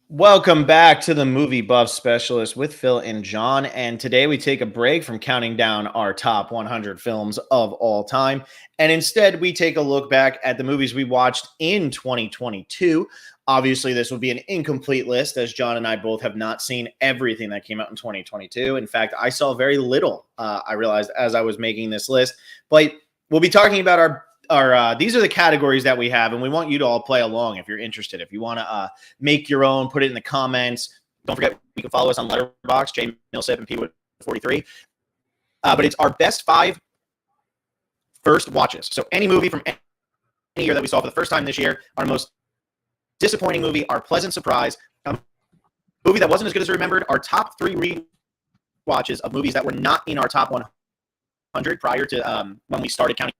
Welcome back to the Movie Buff Specialist with Phil and John. And today we take a break from counting down our top 100 films of all time. And instead, we take a look back at the movies we watched in 2022. Obviously, this would be an incomplete list, as John and I both have not seen everything that came out in 2022. In fact, I saw very little, I realized as I was making this list. But we'll be talking about these are the categories that we have, and we want you to all play along if you're interested. If you want to make your own, put it in the comments. Don't forget, you can follow us on Letterboxd, J Millsip and Pwood43. But it's our best 5 first watches. So any movie from any year that we saw for the first time this year, our most disappointing movie, our pleasant surprise, a movie that wasn't as good as we remembered, our top 3 re-watches of movies that were not in our top 100 prior to when we started counting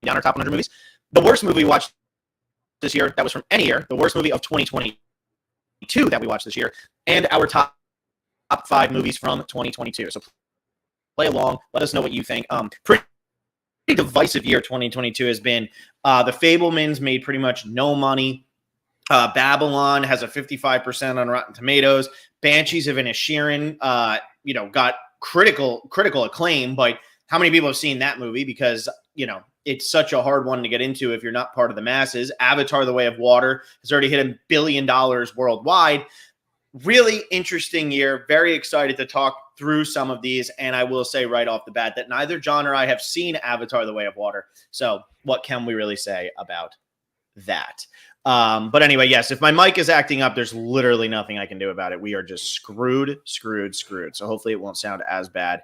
down our top 100 movies. The worst movie we watched this year that was from any year, the worst movie of 2022 that we watched this year, and our top 5 movies from 2022. So play along. Let us know what you think. Pretty divisive year 2022 has been. The Fabelmans made pretty much no money. Babylon has a 55% on Rotten Tomatoes. Banshees of Inisherin, got critical acclaim, but how many people have seen that movie? Because, it's such a hard one to get into if you're not part of the masses. Avatar: The Way of Water has already hit $1 billion worldwide. Really interesting year. Very excited to talk through some of these. And I will say right off the bat that neither John or I have seen Avatar: The Way of Water. So what can we really say about that? But anyway, yes, if my mic is acting up, there's literally nothing I can do about it. We are just screwed. So hopefully it won't sound as bad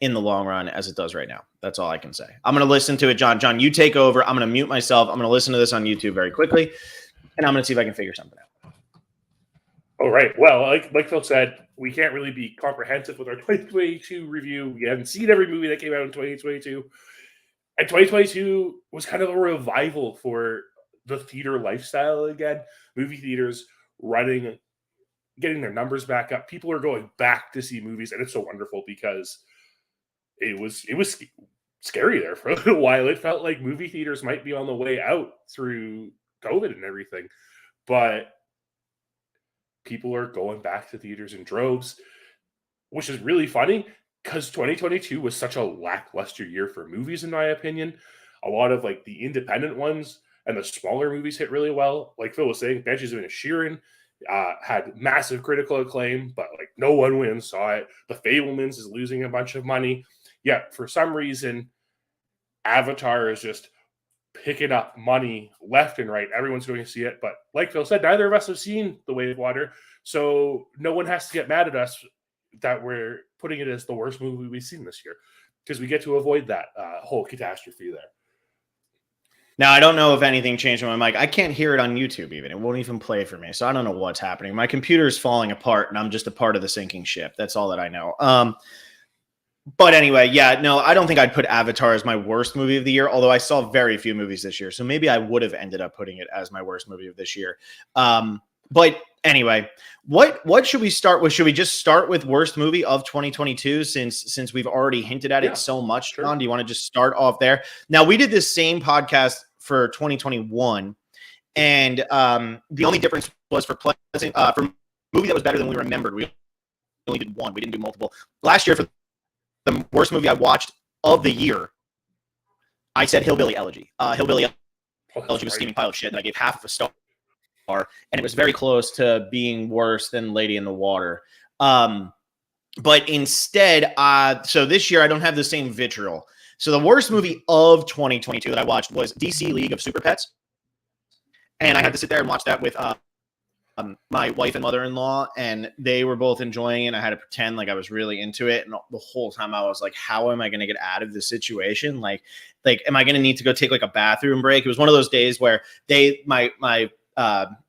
in the long run as it does right now. That's all I can say. I'm going to listen to it, John. John, you take over. I'm going to mute myself. I'm going to listen to this on YouTube very quickly, and I'm going to see if I can figure something out. All right. Well, like Phil said, we can't really be comprehensive with our 2022 review. We haven't seen every movie that came out in 2022. And 2022 was kind of a revival for the theater lifestyle again. Movie theaters running, getting their numbers back up. People are going back to see movies, and it's so wonderful because it was scary there for a little while. It felt like movie theaters might be on the way out through COVID and everything. But people are going back to theaters in droves, which is really funny because 2022 was such a lackluster year for movies, in my opinion. A lot of the independent ones and the smaller movies hit really well. Like Phil was saying, Banshees of Inisherin had massive critical acclaim, but no one went and saw it. The Fabelmans is losing a bunch of money. Yet for some reason, Avatar is just picking up money left and right. Everyone's going to see it. But like Phil said, neither of us have seen The Way of Water. So no one has to get mad at us that we're putting it as the worst movie we've seen this year, because we get to avoid that whole catastrophe there. Now, I don't know if anything changed on my mic. I can't hear it on YouTube even. It won't even play for me. So I don't know what's happening. My computer is falling apart, and I'm just a part of the sinking ship. That's all that I know. But anyway, yeah, no, I don't think I'd put Avatar as my worst movie of the year, although I saw very few movies this year. So maybe I would have ended up putting it as my worst movie of this year. But anyway, what should we start with? Should we just start with worst movie of 2022 since we've already hinted at it so much, John? Sure. Do you want to just start off there? Now, we did this same podcast for 2021, and the only difference was for movie that was better than we remembered. We only did one. We didn't do multiple. Last year, for the worst movie I watched of the year, I said Hillbilly Elegy. Hillbilly Elegy was a steaming pile of shit, and I gave half of a star, and it was very close to being worse than Lady in the Water. But instead, so this year I don't have the same vitriol. So the worst movie of 2022 that I watched was DC League of Super Pets, and I had to sit there and watch that with my wife and mother-in-law, and they were both enjoying it. I had to pretend like I was really into it, and the whole time I was like, how am I going to get out of this situation? Like am I going to need to go take a bathroom break? It was one of those days where my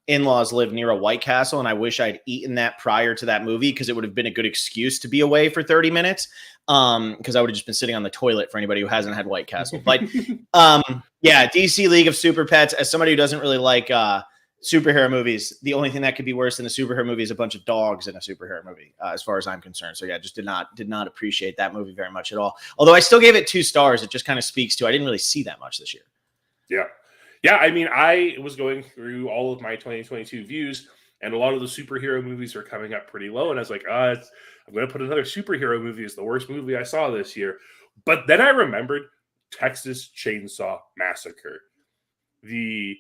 in-laws live near a White Castle, and I wish I'd eaten that prior to that movie, because it would have been a good excuse to be away for 30 minutes, because I would have just been sitting on the toilet, for anybody who hasn't had White Castle. But yeah, DC League of Super Pets, as somebody who doesn't really like superhero movies, the only thing that could be worse than a superhero movie is a bunch of dogs in a superhero movie, as far as I'm concerned. So yeah, just did not appreciate that movie very much at all. Although I still gave it 2 stars. It just kind of speaks to, I didn't really see that much this year. Yeah. I mean, I was going through all of my 2022 views, And a lot of the superhero movies are coming up pretty low. And I was like, I'm going to put another superhero movie as the worst movie I saw this year. But then I remembered Texas Chainsaw Massacre, the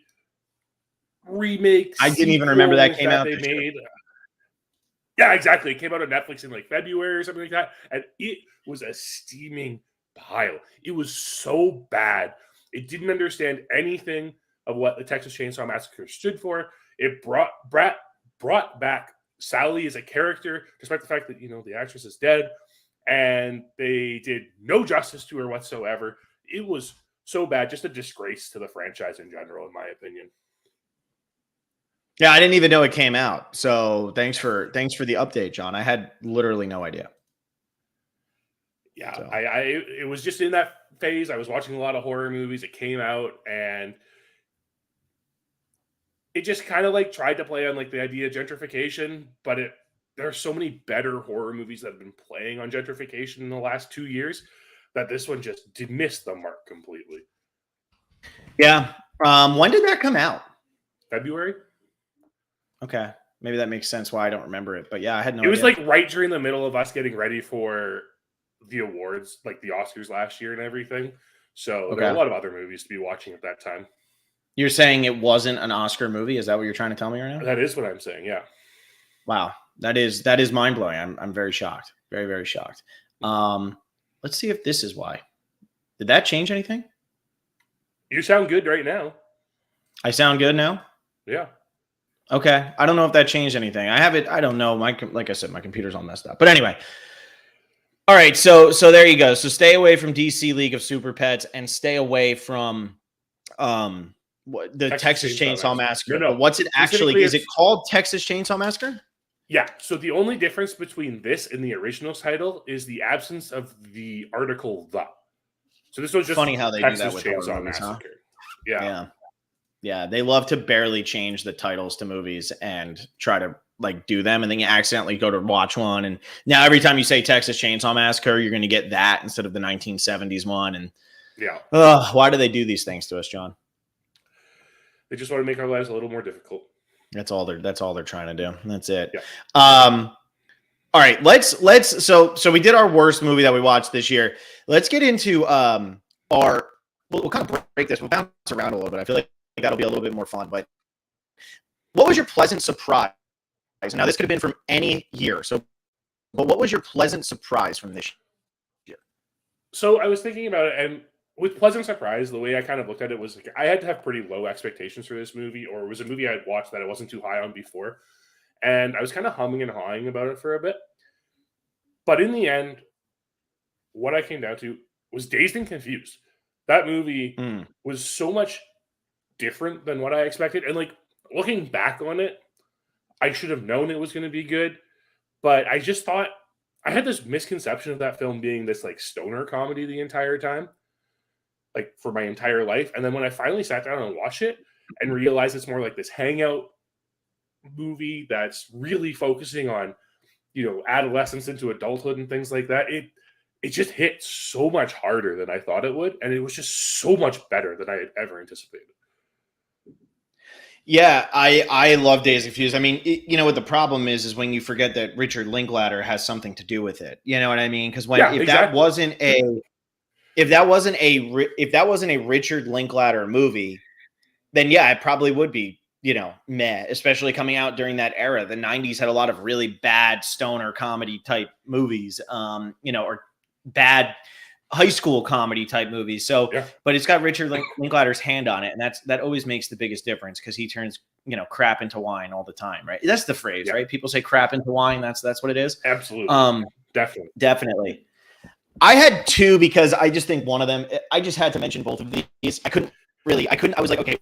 remake. I didn't even remember that came out. They made. Yeah, exactly. It came out on Netflix in like February or something like that. And it was a steaming pile. It was so bad. It didn't understand anything of what the Texas Chainsaw Massacre stood for. It brought back Sally as a character, despite the fact that, the actress is dead. And they did no justice to her whatsoever. It was so bad, just a disgrace to the franchise in general, in my opinion. Yeah, I didn't even know it came out. So thanks for the update, John. I had literally no idea. Yeah, so. It was just in that phase. I was watching a lot of horror movies. It came out and it just kind of like tried to play on like the idea of gentrification, but there are so many better horror movies that have been playing on gentrification in the last 2 years that this one just did miss the mark completely. Yeah. When did that come out? February. Okay. Maybe that makes sense why I don't remember it. But yeah, I had no idea. It was like right during the middle of us getting ready for the awards, like the Oscars last year and everything. So there were a lot of other movies to be watching at that time. You're saying it wasn't an Oscar movie? Is that what you're trying to tell me right now? That is what I'm saying, yeah. Wow. That is mind-blowing. I'm very shocked. Very, very shocked. Let's see if this is why. Did that change anything? You sound good right now. I sound good now? Yeah. Okay. I don't know if that changed anything. I have it. I don't know. Like I said, my computer's all messed up. But anyway. All right. So there you go. So stay away from DC League of Super Pets and stay away from the Texas Chainsaw Massacre. No. But what's it actually? Is it called Texas Chainsaw Massacre? Yeah. So the only difference between this and the original title is the absence of the article "the." So this was just funny how they Texas do that with Chainsaw Massacre. Huh? Yeah. They love to barely change the titles to movies and try to like do them, and then you accidentally go to watch one, and now every time you say Texas Chainsaw Massacre, you're going to get that instead of the 1970s one. And why do they do these things to us, John? They just want to make our lives a little more difficult. That's all they're trying to do. That's it. Yeah. All right, let's so we did our worst movie that we watched this year. Let's get into we'll kind of break this. We'll bounce around a little bit. I feel like that'll be a little bit more fun. But what was your pleasant surprise? Now this could have been from any year. But what was your pleasant surprise from this year? So I was thinking about it, and with pleasant surprise, the way I kind of looked at it was like I had to have pretty low expectations for this movie, or it was a movie I had watched that I wasn't too high on before. And I was kind of humming and hawing about it for a bit. But in the end, what I came down to was Dazed and Confused. That movie was so much different than what I expected. And like looking back on it, I should have known it was going to be good. But I just thought I had this misconception of that film being this like stoner comedy the entire time, like for my entire life. And then when I finally sat down and watched it and realized it's more like this hangout movie that's really focusing on, adolescence into adulthood and things like that, it just hit so much harder than I thought it would. And it was just so much better than I had ever anticipated. Yeah, I love Dazed and Confused. I mean, what the problem is when you forget that Richard Linklater has something to do with it. You know what I mean? Because if that wasn't a Richard Linklater movie, then yeah, it probably would be, meh, especially coming out during that era. The 90s had a lot of really bad stoner comedy type movies, or bad high school comedy type movies. So, but it's got Richard Linklater's hand on it. And that always makes the biggest difference because he turns, crap into wine all the time, right? That's the phrase, right? People say crap into wine. That's what it is. Absolutely. Definitely. I had two because I just think one of them, I just had to mention both of these. I was like, okay,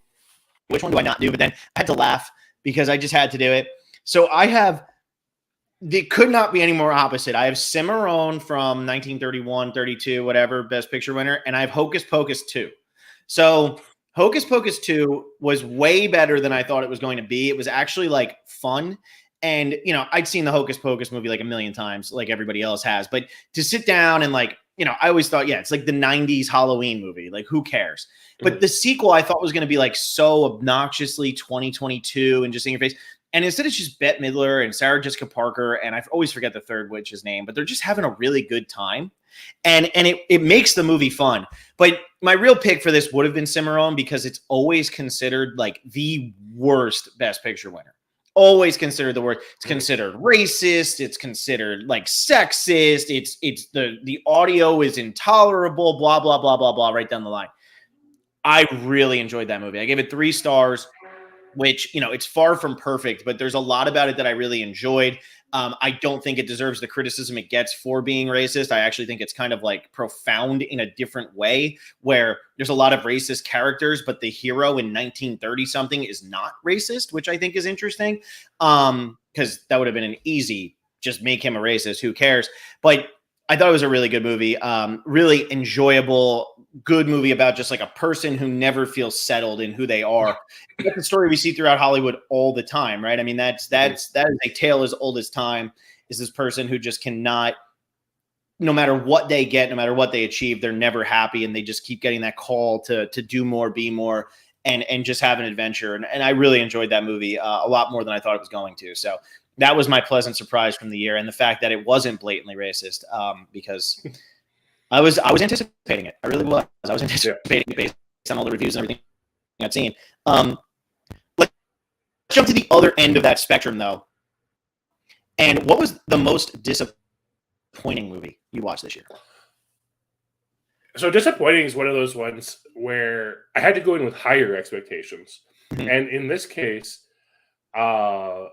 which one do I not do? But then I had to laugh because I just had to do it. So they could not be any more opposite. I have Cimarron from 1931, 32, whatever, Best Picture winner, and I have Hocus Pocus 2. So Hocus Pocus 2 was way better than I thought it was going to be. It was actually like fun. And, I'd seen the Hocus Pocus movie like a million times, like everybody else has. But to sit down and I always thought, it's like the 90s Halloween movie. Like, who cares? But the sequel I thought was going to be like so obnoxiously 2022 and just in your face. And instead it's just Bette Midler and Sarah Jessica Parker, and I always forget the third witch's name, but they're just having a really good time. And it makes the movie fun. But my real pick for this would have been Cimarron, because it's always considered like the worst Best Picture winner. Always considered the worst. It's considered racist. It's considered like sexist. It's the audio is intolerable. Blah blah blah blah blah. Right down the line. I really enjoyed that movie. I gave it 3 stars, which, you know, it's far from perfect, but there's a lot about it that I really enjoyed. I don't think it deserves the criticism it gets for being racist. I actually think it's kind of like profound in a different way, where there's a lot of racist characters, but the hero in 1930 something is not racist, which I think is interesting. Because that would have been an easy, just make him a racist, who cares? But I thought it was a really good movie, really enjoyable, good movie about just like a person who never feels settled in who they are. That's the story we see throughout Hollywood all the time, right? I mean, that is a tale as old as time, is this person who just cannot, no matter what they get, no matter what they achieve, they're never happy, and they just keep getting that call to do more, be more, and just have an adventure. And I really enjoyed that movie a lot more than I thought it was going to. So that was my pleasant surprise from the year, and the fact that it wasn't blatantly racist, because I was anticipating it. I really was. I was anticipating it based on all the reviews and everything I've seen. Let's jump to the other end of that spectrum, though. And what was the most disappointing movie you watched this year? So disappointing is one of those ones where I had to go in with higher expectations. Mm-hmm. And in this case, hold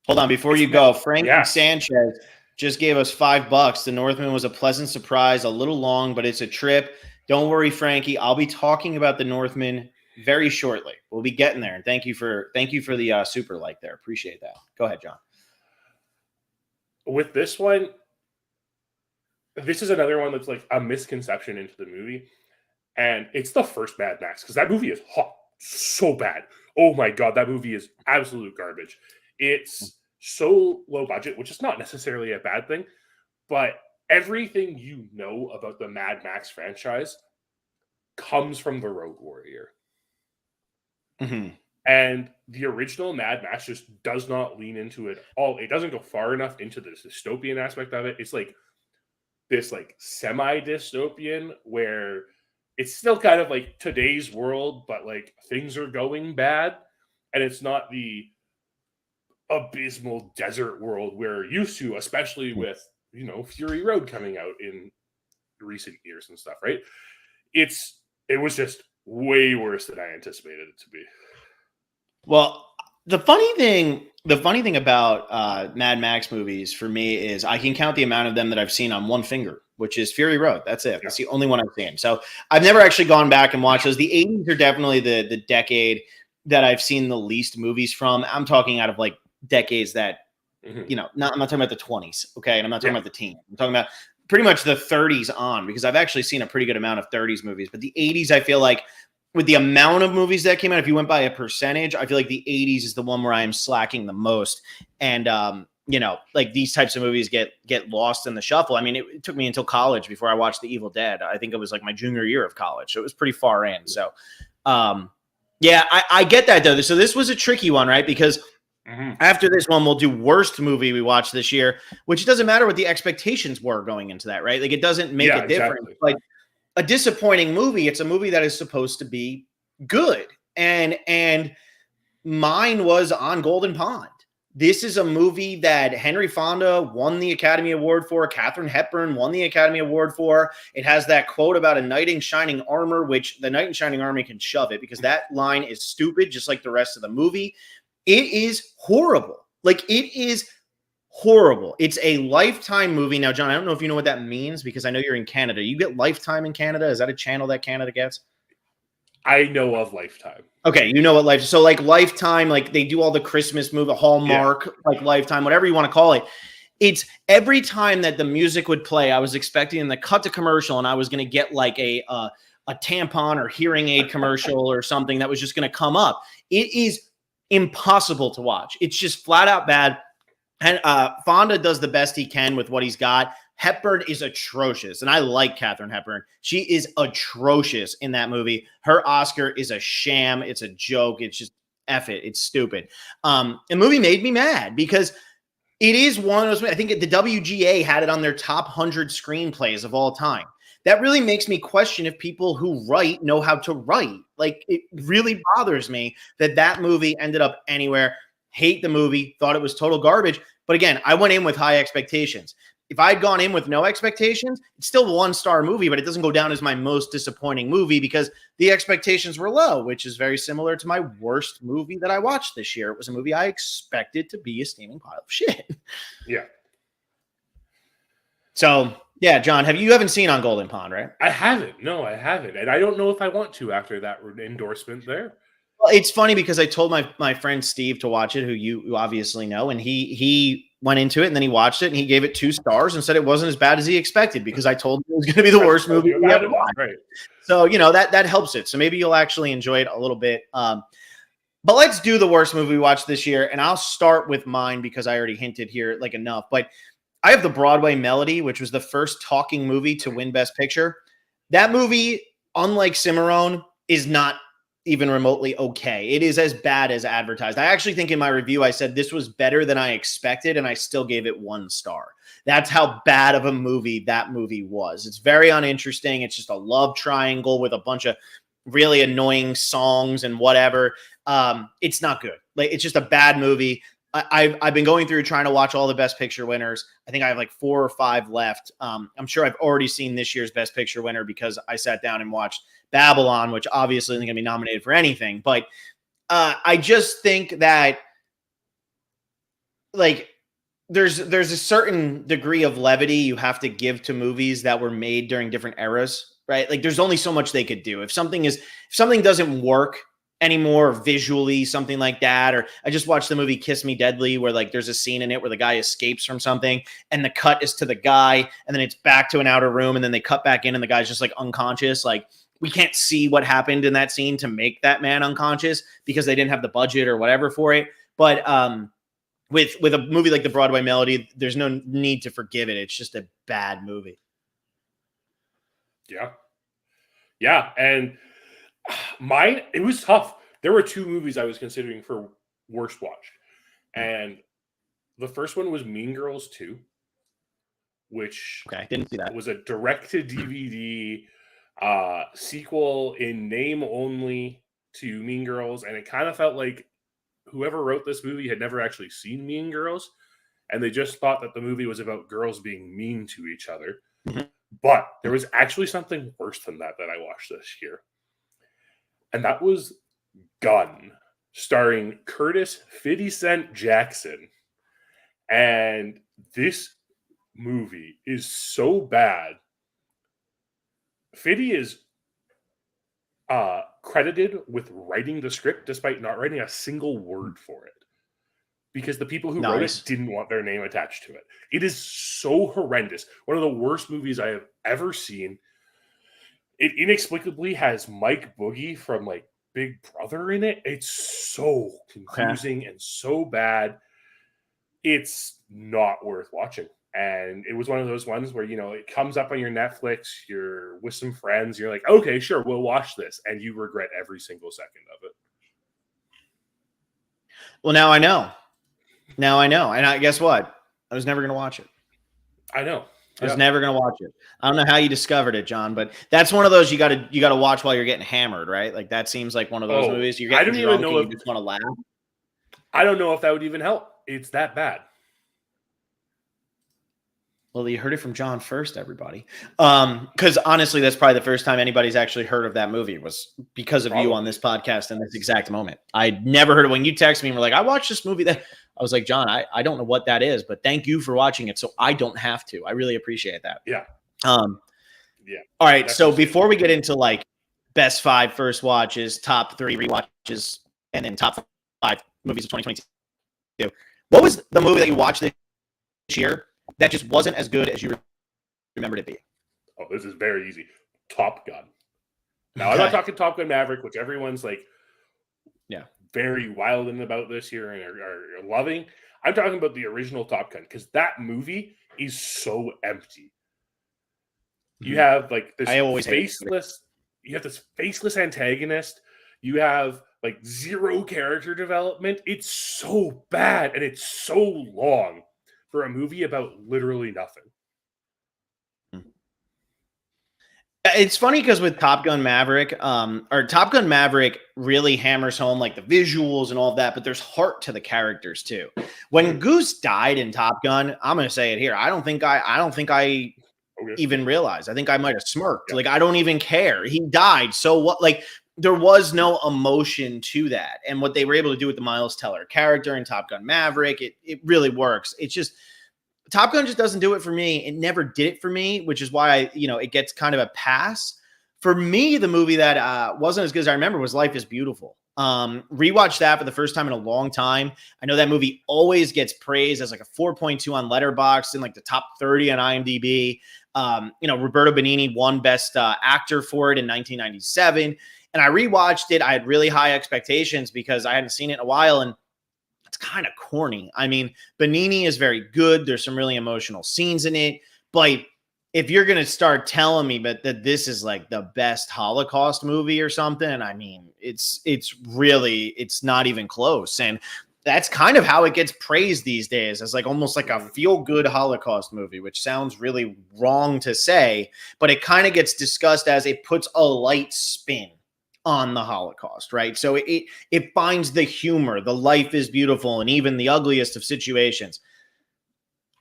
on, before you go, Frankie Sanchez just gave us $5. The Northman was a pleasant surprise, a little long, but it's a trip. Don't worry, Frankie. I'll be talking about the Northman very shortly. We'll be getting there. And thank you for the super like there. Appreciate that. Go ahead, John. With this one, this is another one that's like a misconception into the movie. And it's the first Mad Max, because that movie is hot, so bad. Oh my God, that movie is absolute garbage. It's so low budget, which is not necessarily a bad thing, but everything you know about the Mad Max franchise comes from the Road Warrior. Mm-hmm. And the original Mad Max just does not lean into it all. It doesn't go far enough into the dystopian aspect of it. It's like this like semi-dystopian where it's still kind of like today's world, but like things are going bad. And it's not the abysmal desert world we're used to, especially with, you know, Fury Road coming out in recent years and stuff, right? It was just way worse than I anticipated it to be. Well, the funny thing about Mad Max movies for me is I can count the amount of them that I've seen on one finger, which is Fury Road. That's it. That's the only one I've seen. So I've never actually gone back and watched those. The 80s are definitely the decade that I've seen the least movies from. I'm talking out of like decades that, you know, I'm not talking about the 20s, okay? And I'm not talking about the teens. I'm talking about pretty much the 30s on, because I've actually seen a pretty good amount of 30s movies. But the 80s, I feel like, with the amount of movies that came out, if you went by a percentage, I feel like the 80s is the one where I am slacking the most. And, you know, like these types of movies get lost in the shuffle. I mean, it took me until college before I watched The Evil Dead. I think it was like my junior year of college. So it was pretty far in. So, yeah, I get that, though. So this was a tricky one, right? Because after this one, we'll do worst movie we watched this year, which doesn't matter what the expectations were going into that, right? Like it doesn't make a difference. Exactly. Like a disappointing movie, it's a movie that is supposed to be good. And mine was On Golden Pond. This is a movie that Henry Fonda won the Academy Award for. Katharine Hepburn won the Academy Award for. It has that quote about a knight in shining armor, which the knight in shining armor can shove it, because that line is stupid, just like the rest of the movie. It is horrible. Like, it is horrible. It's a Lifetime movie. Now, John, I don't know if you know what that means, because I know you're in Canada. You get Lifetime in Canada? Is that a channel that Canada gets? I know of Lifetime. Okay, you know what Lifetime. So, like, Lifetime, like, they do all the Christmas movie, Hallmark, like Lifetime, whatever you want to call it. It's every time that the music would play, I was expecting them to cut to commercial, and I was going to get, like, a tampon or hearing aid commercial or something that was just going to come up. It is impossible to watch. It's just flat out bad. And Fonda does the best he can with what he's got. Hepburn is atrocious, and I like Katharine Hepburn. She is atrocious in that movie. Her Oscar is a sham. It's a joke. It's just F it. It's stupid. The movie made me mad because it is one of those, I think the WGA had it on their top 100 screenplays of all time. That really makes me question if people who write know how to write. Like, it really bothers me that that movie ended up anywhere. Hate the movie, thought it was total garbage. But again, I went in with high expectations. If I'd gone in with no expectations, it's still a 1-star movie, but it doesn't go down as my most disappointing movie because the expectations were low, which is very similar to my worst movie that I watched this year. It was a movie I expected to be a steaming pile of shit. Yeah. So, yeah, John, you haven't seen On Golden Pond, right? I haven't. No, I haven't. And I don't know if I want to after that endorsement there. Well, it's funny because I told my friend Steve to watch it, who you obviously know, and he went into it and then he watched it and he gave it 2 stars and said it wasn't as bad as he expected because I told him it was going to be the worst movie we ever watched. Right. So, that helps it. So maybe you'll actually enjoy it a little bit. But let's do the worst movie we watched this year. And I'll start with mine because I already hinted here like enough. But I have The Broadway Melody, which was the first talking movie to win Best Picture. That movie, unlike Cimarron, is not even remotely okay. It is as bad as advertised. I actually think in my review, I said this was better than I expected, and I still gave it 1 star. That's how bad of a movie that movie was. It's very uninteresting. It's just a love triangle with a bunch of really annoying songs and whatever. It's not good. Like, it's just a bad movie. I've been going through trying to watch all the Best Picture winners. I think I have like 4 or 5 left. I'm sure I've already seen this year's Best Picture winner because I sat down and watched Babylon, which obviously isn't going to be nominated for anything. But I just think that like there's a certain degree of levity you have to give to movies that were made during different eras, right? Like, there's only so much they could do. If something doesn't work anymore visually, something like that. Or I just watched the movie Kiss Me Deadly where like there's a scene in it where the guy escapes from something and the cut is to the guy and then it's back to an outer room and then they cut back in and the guy's just like unconscious. Like, we can't see what happened in that scene to make that man unconscious because they didn't have the budget or whatever for it. But with a movie like The Broadway Melody, there's no need to forgive it. It's just a bad movie. Yeah. Yeah. And mine, it was tough. There were 2 movies I was considering for worst watched. And the first one was Mean Girls 2, which didn't see that. Was a direct-to-DVD sequel in name only to Mean Girls. And it kind of felt like whoever wrote this movie had never actually seen Mean Girls. And they just thought that the movie was about girls being mean to each other. Mm-hmm. But there was actually something worse than that I watched this year. And that was Gun, starring Curtis 50 Cent Jackson. And this movie is so bad. 50 is credited with writing the script despite not writing a single word for it. Because the people who wrote it didn't want their name attached to it. It is so horrendous. One of the worst movies I have ever seen. It inexplicably has Mike Boogie from like Big Brother in it. It's so confusing and so bad. It's not worth watching. And it was one of those ones where, it comes up on your Netflix, you're with some friends, you're like, okay, sure, we'll watch this. And you regret every single second of it. Well, now I know. And guess what? I was never going to watch it. I know. I was never going to watch it. I don't know how you discovered it, John, but that's one of those you got to watch while you're getting hammered, right? Like, that seems like one of those movies you're getting drunk and you just want to laugh. I don't know if that would even help. It's that bad. Well, you heard it from John first, everybody. Because honestly, that's probably the first time anybody's actually heard of that movie was because of you on this podcast in this exact moment. I'd never heard it. When you texted me and were like, I watched this movie that I was like, John, I don't know what that is, but thank you for watching it. So I don't have to. I really appreciate that. Yeah. Yeah. All right. So before we get into like best 5 first watches, top 3 rewatches, and then top 5 movies of 2022, what was the movie that you watched this year that just wasn't as good as you remembered it being? Oh, this is very easy. Top Gun. Now, I'm not talking Top Gun Maverick, which everyone's like, very wild about this year and are loving. I'm talking about the original Top Gun because that movie is so empty. You have like this faceless. You have this faceless antagonist. You have like zero character development. It's so bad and it's so long for a movie about literally nothing. It's funny because with Top Gun Maverick, or Top Gun Maverick really hammers home like the visuals and all of that, but there's heart to the characters too. When Goose died in Top Gun, I'm gonna say it here. I don't think I even realized. I think I might have smirked. Like, I don't even care. He died. So what? Like, there was no emotion to that. And what they were able to do with the Miles Teller character in Top Gun Maverick, it really works. It's just Top Gun just doesn't do it for me. It never did it for me, which is why it gets kind of a pass. For me, the movie that wasn't as good as I remember was Life is Beautiful. Rewatched that for the first time in a long time. I know that movie always gets praised as like a 4.2 on Letterboxd, in like the top 30 on IMDb. Roberto Benigni won Best Actor for it in 1997. And I rewatched it. I had really high expectations because I hadn't seen it in a while, and it's kind of corny. I mean, Benigni is very good. There's some really emotional scenes in it. But if you're going to start telling me that this is like the best Holocaust movie or something, I mean, it's not even close. And that's kind of how it gets praised these days, as like almost like a feel-good Holocaust movie, which sounds really wrong to say, but it kind of gets discussed as it puts a light spin on the Holocaust, right? So it finds the humor, the life is beautiful, and even the ugliest of situations.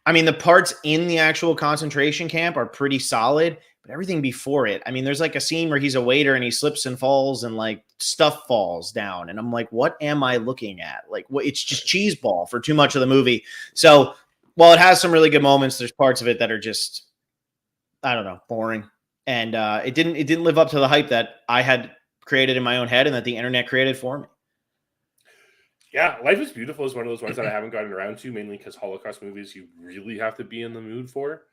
I mean, the parts in the actual concentration camp are pretty solid, but everything before it, I mean, there's like a scene where he's a waiter and he slips and falls and like stuff falls down. And I'm like, what am I looking at? Like, it's just cheese ball for too much of the movie. So while it has some really good moments, there's parts of it that are just, I don't know, boring. And it didn't live up to the hype that I had created in my own head and that the internet created for me. Yeah, Life is Beautiful is one of those ones that I haven't gotten around to, mainly because Holocaust movies you really have to be in the mood for.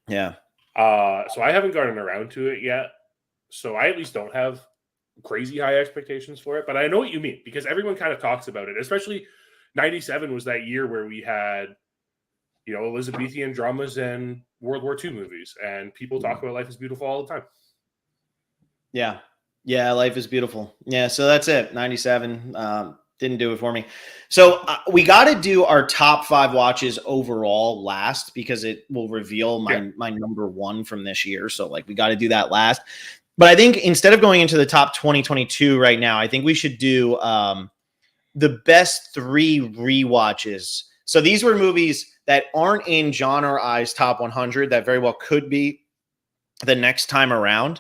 Yeah. So I haven't gotten around to it yet. So I at least don't have crazy high expectations for it. But I know what you mean, because everyone kind of talks about it. Especially 97 was that year where we had, Elizabethan dramas and World War II movies. And people talk about Life is Beautiful all the time. Yeah. Yeah, Life is Beautiful. Yeah, so that's it. 97. Didn't do it for me. So we got to do our top 5 watches overall last, because it will reveal my number 1 from this year. So like we got to do that last. But I think instead of going into the top 2022 right now, I think we should do the best 3 rewatches. So these were movies that aren't in John or I's top 100 that very well could be the next time around.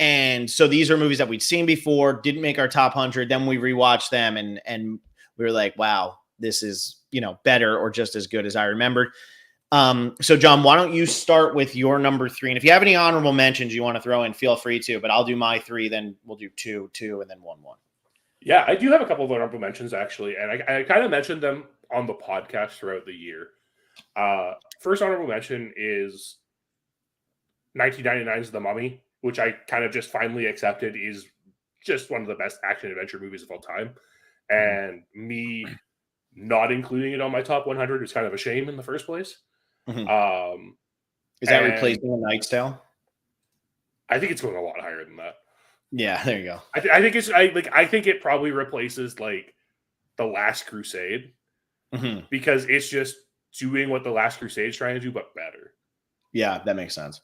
And so these are movies that we'd seen before, didn't make our top 100. Then we rewatched them and we were like, wow, this is, better or just as good as I remembered. So John, why don't you start with your number 3? And if you have any honorable mentions you want to throw in, feel free to, but I'll do my 3, then we'll do 2, and then 1. Yeah, I do have a couple of honorable mentions actually. And I kind of mentioned them on the podcast throughout the year. First honorable mention is 1999's The Mummy, which I kind of just finally accepted is just one of the best action adventure movies of all time. And me not including it on my top 100 is kind of a shame in the first place. Mm-hmm. Is that replacing A Knight's Tale? I think it's going a lot higher than that. Yeah, there you go. I think it probably replaces like The Last Crusade, because it's just doing what The Last Crusade is trying to do, but better. Yeah, that makes sense.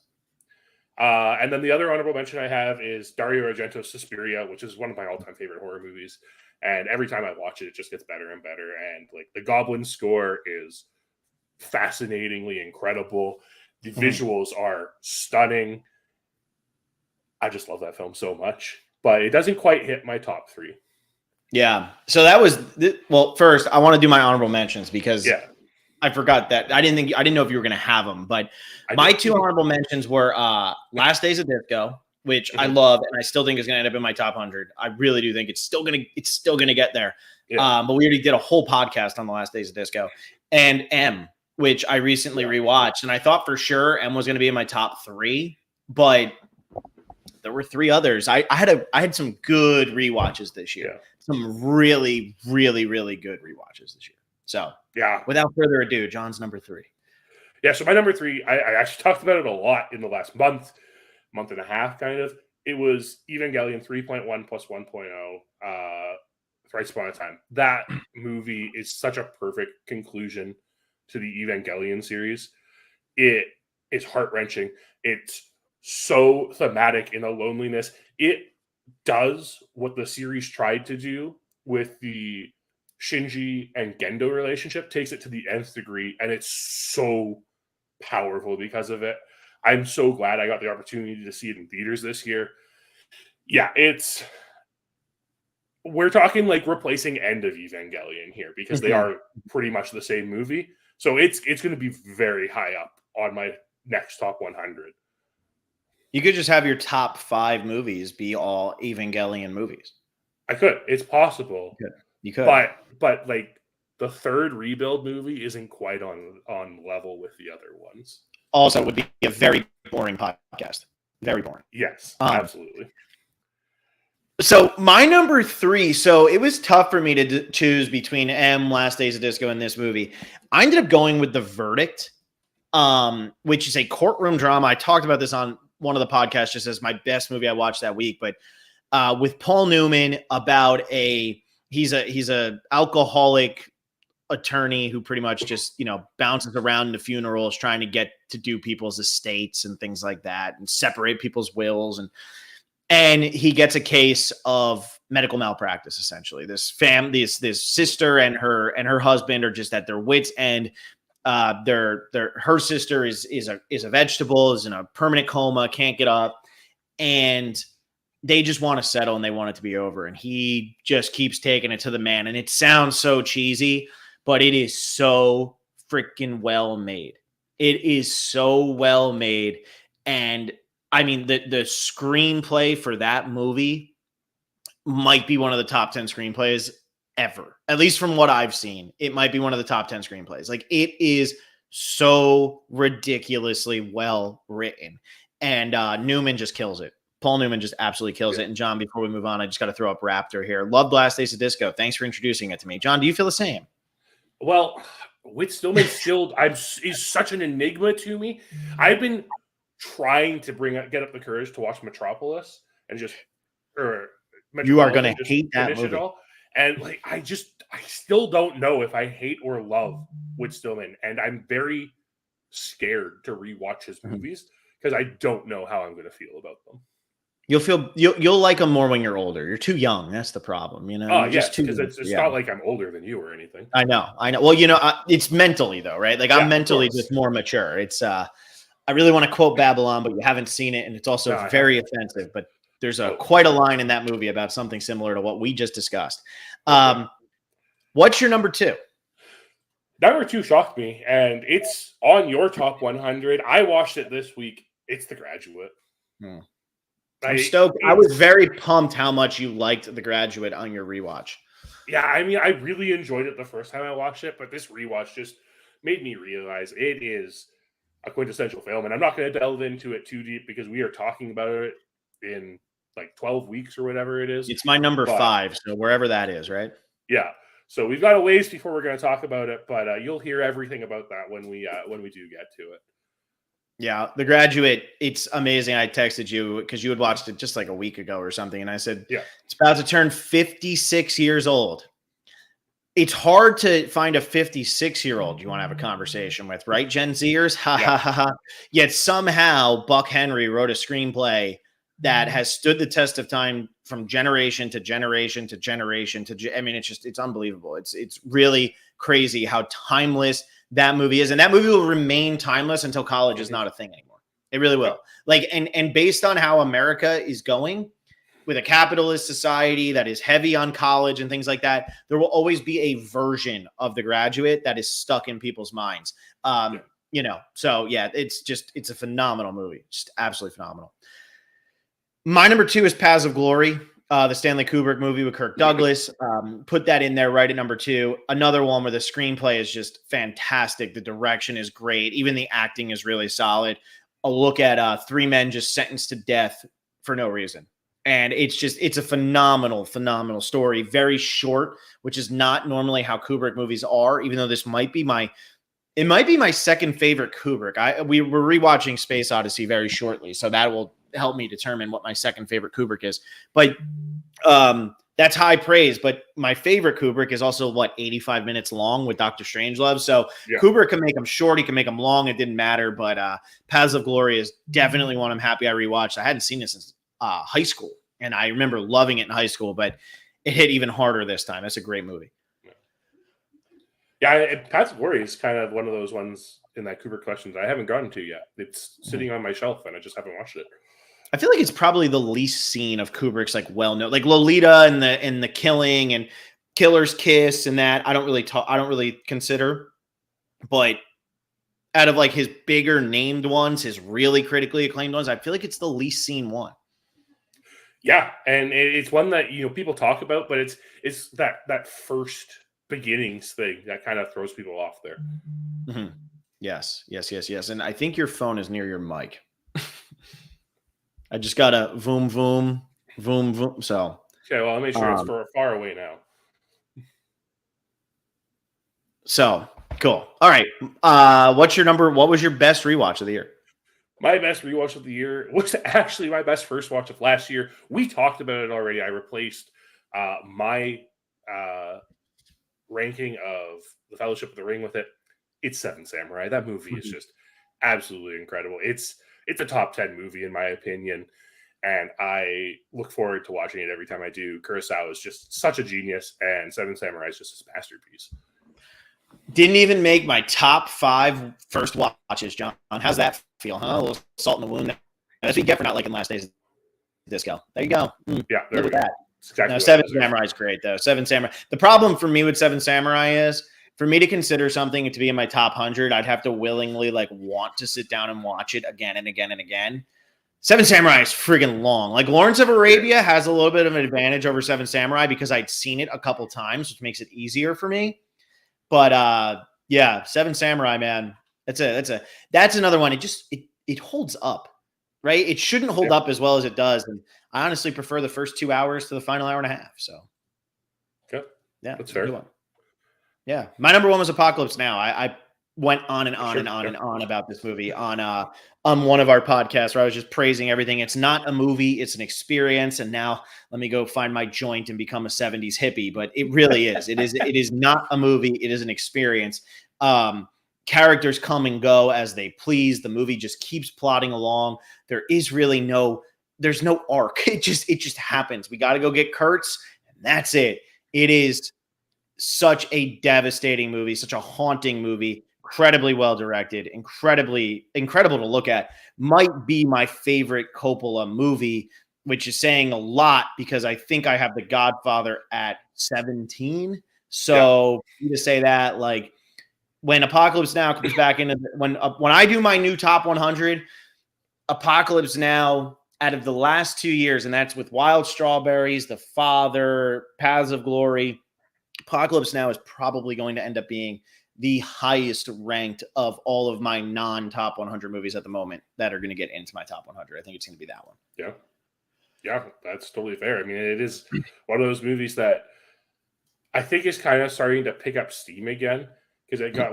And then the other honorable mention I have is Dario Argento's Suspiria, which is one of my all-time favorite horror movies. And every time I watch it, it just gets better and better. And like the Goblin score is fascinatingly incredible. The visuals are stunning. I just love that film so much, but it doesn't quite hit my top 3. Yeah. So that was first I want to do my honorable mentions because I forgot that. I didn't know if you were going to have them, but my 2 honorable mentions were Last Days of Disco, which I love, and I still think is going to end up in my top 100. I really do think it's still going to get there. Yeah. But we already did a whole podcast on the Last Days of Disco, and M, which I recently rewatched, and I thought for sure M was going to be in my top 3, but there were 3 others. I had some good rewatches this year. Some really, really, really good rewatches this year. So without further ado, John's number 3. Yeah, so my number 3, I actually talked about it a lot in the last month and a half, kind of. It was Evangelion 3.1 plus 1.0. Thrice Upon a Time. That movie is such a perfect conclusion to the Evangelion series. It is heart-wrenching. It's so thematic in the loneliness. It does what the series tried to do with the Shinji and Gendo relationship, takes it to the nth degree, and it's so powerful because of it. I'm so glad I got the opportunity to see it in theaters this year. Yeah, we're talking like replacing End of Evangelion here because they are pretty much the same movie. So it's going to be very high up on my next top 100. You could just have your top 5 movies be all Evangelion movies. I could. It's possible. You could. But like the third Rebuild movie isn't quite on level with the other ones. Also, it would be a very boring podcast. Very boring. Yes, absolutely. So my number 3, so it was tough for me to choose between Last Days of Disco, and this movie. I ended up going with The Verdict, which is a courtroom drama. I talked about this on one of the podcasts just as my best movie I watched that week, but with Paul Newman about he's a alcoholic attorney who pretty much just, bounces around the funerals trying to get to do people's estates and things like that and separate people's wills. And he gets a case of medical malpractice. Essentially, this sister and her husband are just at their wits' end. Her sister is a vegetable, is in a permanent coma, can't get up, and they just want to settle and they want it to be over. And he just keeps taking it to the man. And it sounds so cheesy, but it is so freaking well made. It is so well made. And I mean, the screenplay for that movie might be one of the top 10 screenplays ever. At least from what I've seen, it might be one of the top 10 screenplays. Like, it is so ridiculously well written. And Newman just kills it. Paul Newman just absolutely kills it. And John, before we move on, I just got to throw up Raptor here. Love Last Days of Disco. Thanks for introducing it to me. John, do you feel the same? Well, Whit Stillman is such an enigma to me. I've been trying to get up the courage to watch Metropolis and you are going to hate that movie. And like, I still don't know if I hate or love Whit Stillman, and I'm very scared to rewatch his movies because I don't know how I'm going to feel about them. You'll like them more when you're older. You're too young. That's the problem, Oh, yeah, because it's not like I'm older than you or anything. I know. Well, it's mentally though, right? Like, I'm mentally just more mature. It's I really want to quote Babylon, but you haven't seen it, and it's also very offensive. But there's quite a line in that movie about something similar to what we just discussed. What's your number 2? Number 2 shocked me, and it's on your top 100. I watched it this week. It's The Graduate. I'm stoked. I was very pumped how much you liked The Graduate on your rewatch. Yeah, I mean, I really enjoyed it the first time I watched it, but this rewatch just made me realize it is a quintessential film. And I'm not going to delve into it too deep because we are talking about it in like 12 weeks or whatever it is. It's my number 5, so wherever that is, right? Yeah. So we've got a ways before we're going to talk about it, but you'll hear everything about that when we do get to it. Yeah, The Graduate, it's amazing. I texted you because you had watched it just like a week ago or something, and I said, yeah, it's about to turn 56 years old. It's hard to find a 56-year-old you want to have a conversation with, right? Gen Zers? Ha ha ha ha. Yet somehow Buck Henry wrote a screenplay that has stood the test of time from generation to generation to generation I mean, it's unbelievable. It's really crazy how timeless that movie is. And that movie will remain timeless until college is not a thing anymore. It really will. Like, and based on how America is going with a capitalist society that is heavy on college and things like that, there will always be a version of The Graduate that is stuck in people's minds. So yeah, it's a phenomenal movie. Just absolutely phenomenal. My number 2 is Paths of Glory, the Stanley Kubrick movie with Kirk Douglas. Put that in there right at number 2. Another one where the screenplay is just fantastic. The direction is great. Even the acting is really solid. A look at 3 men just sentenced to death for no reason. And it's a phenomenal, phenomenal story. Very short, which is not normally how Kubrick movies are, even though this might be my second favorite Kubrick. We were rewatching Space Odyssey very shortly, so that will help me determine what my second favorite Kubrick is. But that's high praise. But my favorite Kubrick is also 85 minutes long with Dr. Strangelove. So Yeah. Kubrick can make them short, he can make them long. It didn't matter. But Paths of Glory is definitely one I'm happy I rewatched. I hadn't seen it since high school, and I remember loving it in high school, but it hit even harder this time. That's a great movie. Yeah, Paths of Glory is kind of one of those ones in that Kubrick collection that I haven't gotten to yet. It's sitting on my shelf, and I just haven't watched it. I feel like it's probably the least seen of Kubrick's well-known, like Lolita and the Killing and Killer's Kiss and that. I don't really consider, but out of his bigger named ones, his really critically acclaimed ones, I feel like it's the least seen one. Yeah, and it's one that people talk about, but it's that first beginnings thing that kind of throws people off there. Mm-hmm. Yes. And I think your phone is near your mic. I just got a voom, voom, voom, voom. So. Okay, well, I'll make sure it's far away now. So, cool. All right. What was your best rewatch of the year? My best rewatch of the year was actually my best first watch of last year. We talked about it already. I replaced my ranking of The Fellowship of the Ring with it. It's Seven Samurai. That movie is just absolutely incredible. It's a top 10 movie in my opinion, and I look forward to watching it every time I do. Kurosawa is just such a genius, and Seven Samurai is just his masterpiece. Didn't even make my top 5 first watches, John. How's that feel, huh? A little salt in the wound. That's what you get for not liking Last Days of Disco. There you go. Yeah, there we go. That. Exactly. No, Seven Samurai is great, though. Seven Samurai. The problem for me with Seven Samurai is, for me to consider something to be in my top 100, I'd have to willingly want to sit down and watch it again and again and again. Seven Samurai is friggin' long. Lawrence of Arabia has a little bit of an advantage over Seven Samurai because I'd seen it a couple times, which makes it easier for me. But yeah, Seven Samurai, man, that's another one. It holds up, right? It shouldn't hold up as well as it does, and I honestly prefer the first 2 hours to the final hour and a half. So, okay, yeah, that's fair. Yeah, my number 1 was Apocalypse Now. I went on and on and on and on about this movie on one of our podcasts where I was just praising everything. It's not a movie, it's an experience. And now let me go find my joint and become a 70s hippie. But it really is. It is not a movie, it is an experience. Characters come and go as they please. The movie just keeps plodding along. There is really there's no arc. It just happens. We got to go get Kurtz, and that's it. It is such a devastating movie, such a haunting movie, incredibly well directed, incredible to look at. Might be my favorite Coppola movie, which is saying a lot because I think I have The Godfather at 17. So to say that, when Apocalypse Now comes back into when I do my new top 100, Apocalypse Now out of the last 2 years, and that's with Wild Strawberries, The Father, Paths of Glory, Apocalypse Now is probably going to end up being the highest ranked of all of my non-top 100 movies at the moment that are going to get into my top 100. I think it's going to be that one. Yeah, that's totally fair. I mean, it is one of those movies that I think is kind of starting to pick up steam again because it got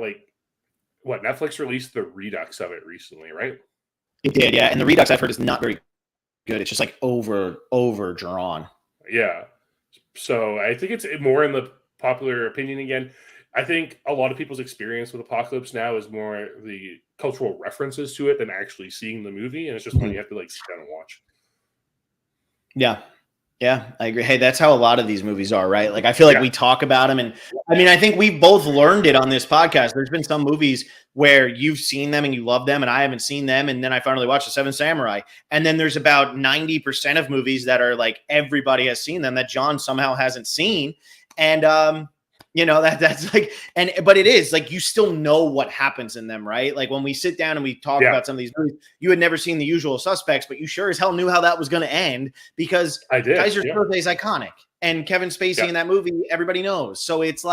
Netflix released the Redux of it recently, right? It did, yeah. And the Redux I've heard is not very good. It's just overdrawn. Yeah. So I think it's more in the popular opinion again. I think a lot of people's experience with Apocalypse Now is more the cultural references to it than actually seeing the movie, and it's just one you have to sit down and watch. Yeah, I agree. Hey, that's how a lot of these movies are, right? I feel like we talk about them, and I mean, I think we both learned it on this podcast. There's been some movies where you've seen them and you love them, and I haven't seen them, and then I finally watched The Seven Samurai, and then there's about 90% of movies that are everybody has seen them that John somehow hasn't seen, and but it is you still know what happens in them, right? When we sit down and we talk about some of these movies, you had never seen The Usual Suspects, but you sure as hell knew how that was going to end because I did. Kaiser's birthday is iconic, and Kevin Spacey in that movie, everybody knows. So it's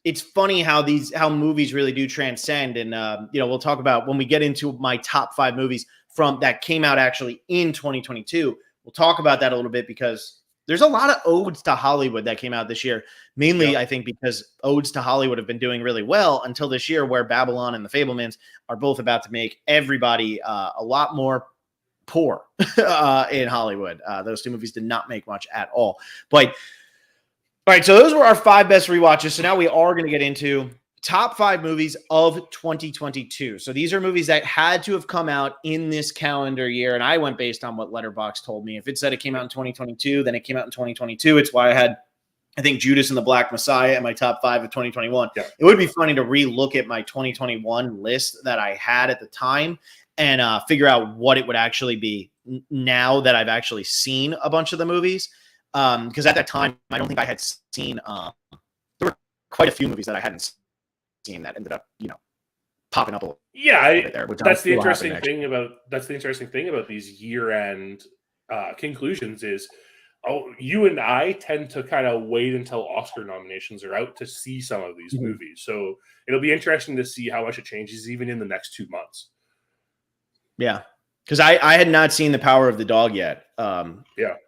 it's funny how movies really do transcend. And we'll talk about when we get into my top 5 movies from that came out actually in 2022. We'll talk about that a little bit because there's a lot of odes to Hollywood that came out this year, mainly I think because odes to Hollywood have been doing really well until this year, where Babylon and The Fabelmans are both about to make everybody a lot more poor in Hollywood. Those two movies did not make much at all. But all right, so those were our 5 best rewatches. So now we are going to get into top 5 movies of 2022. So these are movies that had to have come out in this calendar year, and I went based on what Letterboxd told me. If it said it came out in 2022, then it came out in 2022. It's why I think Judas and the Black Messiah in my top 5 of 2021. Yeah. It would be funny to re-look at my 2021 list that I had at the time and figure out what it would actually be now that I've actually seen a bunch of the movies. Because at that time, I don't think I had seen. There were quite a few movies that I hadn't seen that ended up, popping up a little. Yeah, there, that's the interesting thing about these year-end conclusions is, you and I tend to kind of wait until Oscar nominations are out to see some of these movies. So it'll be interesting to see how much it changes even in the next 2 months. Yeah. Because I had not seen The Power of the Dog yet last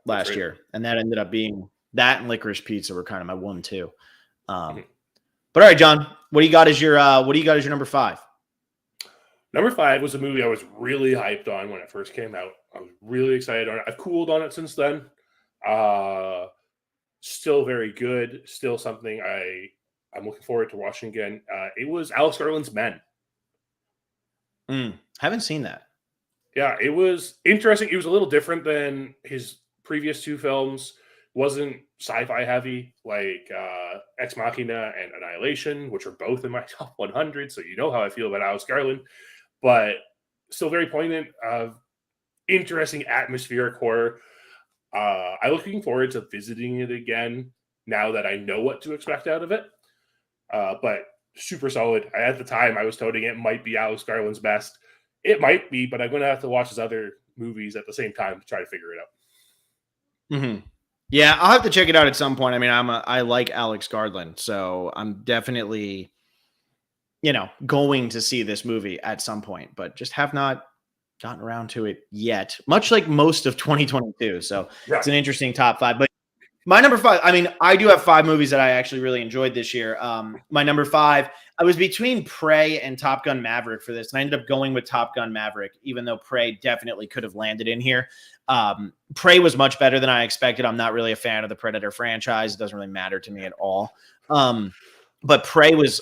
right. year. And that ended up being that and Licorice Pizza were kind of my 1-2. But all right, John, what do you got as your number 5? Number 5 was a movie I was really hyped on when it first came out. I was really excited on it. I've cooled on it since then. Still very good. Still something I'm looking forward to watching again. It was Alex Garland's Men. Haven't seen that. Yeah, it was interesting. It was a little different than his previous 2 films. Wasn't sci-fi heavy like Ex Machina and Annihilation, which are both in my top 100. So you know how I feel about Alex Garland, but still very poignant, interesting atmospheric horror. I'm looking forward to visiting it again now that I know what to expect out of it. But super solid. At the time, I was toting it might be Alex Garland's best. It might be, but I'm going to have to watch his other movies at the same time to try to figure it out. Yeah, I'll have to check it out at some point. I mean, I like Alex Garland, so I'm definitely, going to see this movie at some point, but just have not gotten around to it yet, much like most of 2022. So It's an interesting top 5. But my number 5, I mean, I do have 5 movies that I actually really enjoyed this year. My number 5, I was between Prey and Top Gun Maverick for this, and I ended up going with Top Gun Maverick, even though Prey definitely could have landed in here. Prey was much better than I expected. I'm not really a fan of the Predator franchise. It doesn't really matter to me at all. But Prey was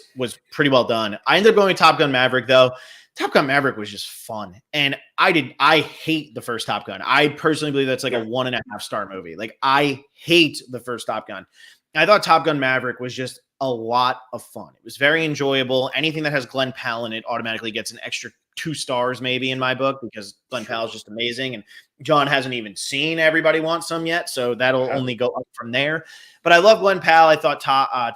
pretty well done. I ended up going with Top Gun Maverick, though. Top Gun Maverick was just fun. And I hate the first Top Gun. I personally believe that's like a 1.5 star movie. Like, I hate the first Top Gun. I thought Top Gun Maverick was just a lot of fun. It was very enjoyable. Anything that has Glenn Powell in it automatically gets an extra 2 stars maybe in my book, because Glenn Powell is just amazing. And John hasn't even seen Everybody Wants Some yet, so that'll only go up from there. But I love Glenn Powell. I thought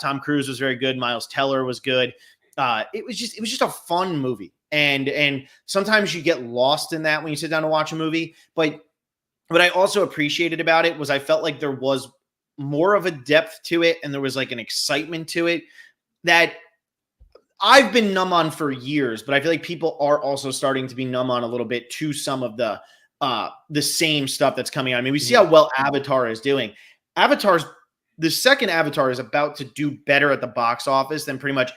Tom Cruise was very good. Miles Teller was good. It was just a fun movie. And sometimes you get lost in that when you sit down to watch a movie. But what I also appreciated about it was I felt like there was more of a depth to it, and there was like an excitement to it that I've been numb on for years, but I feel like people are also starting to be numb on a little bit to some of the same stuff that's coming out. I mean, we see how well Avatar is doing. The second Avatar is about to do better at the box office than pretty much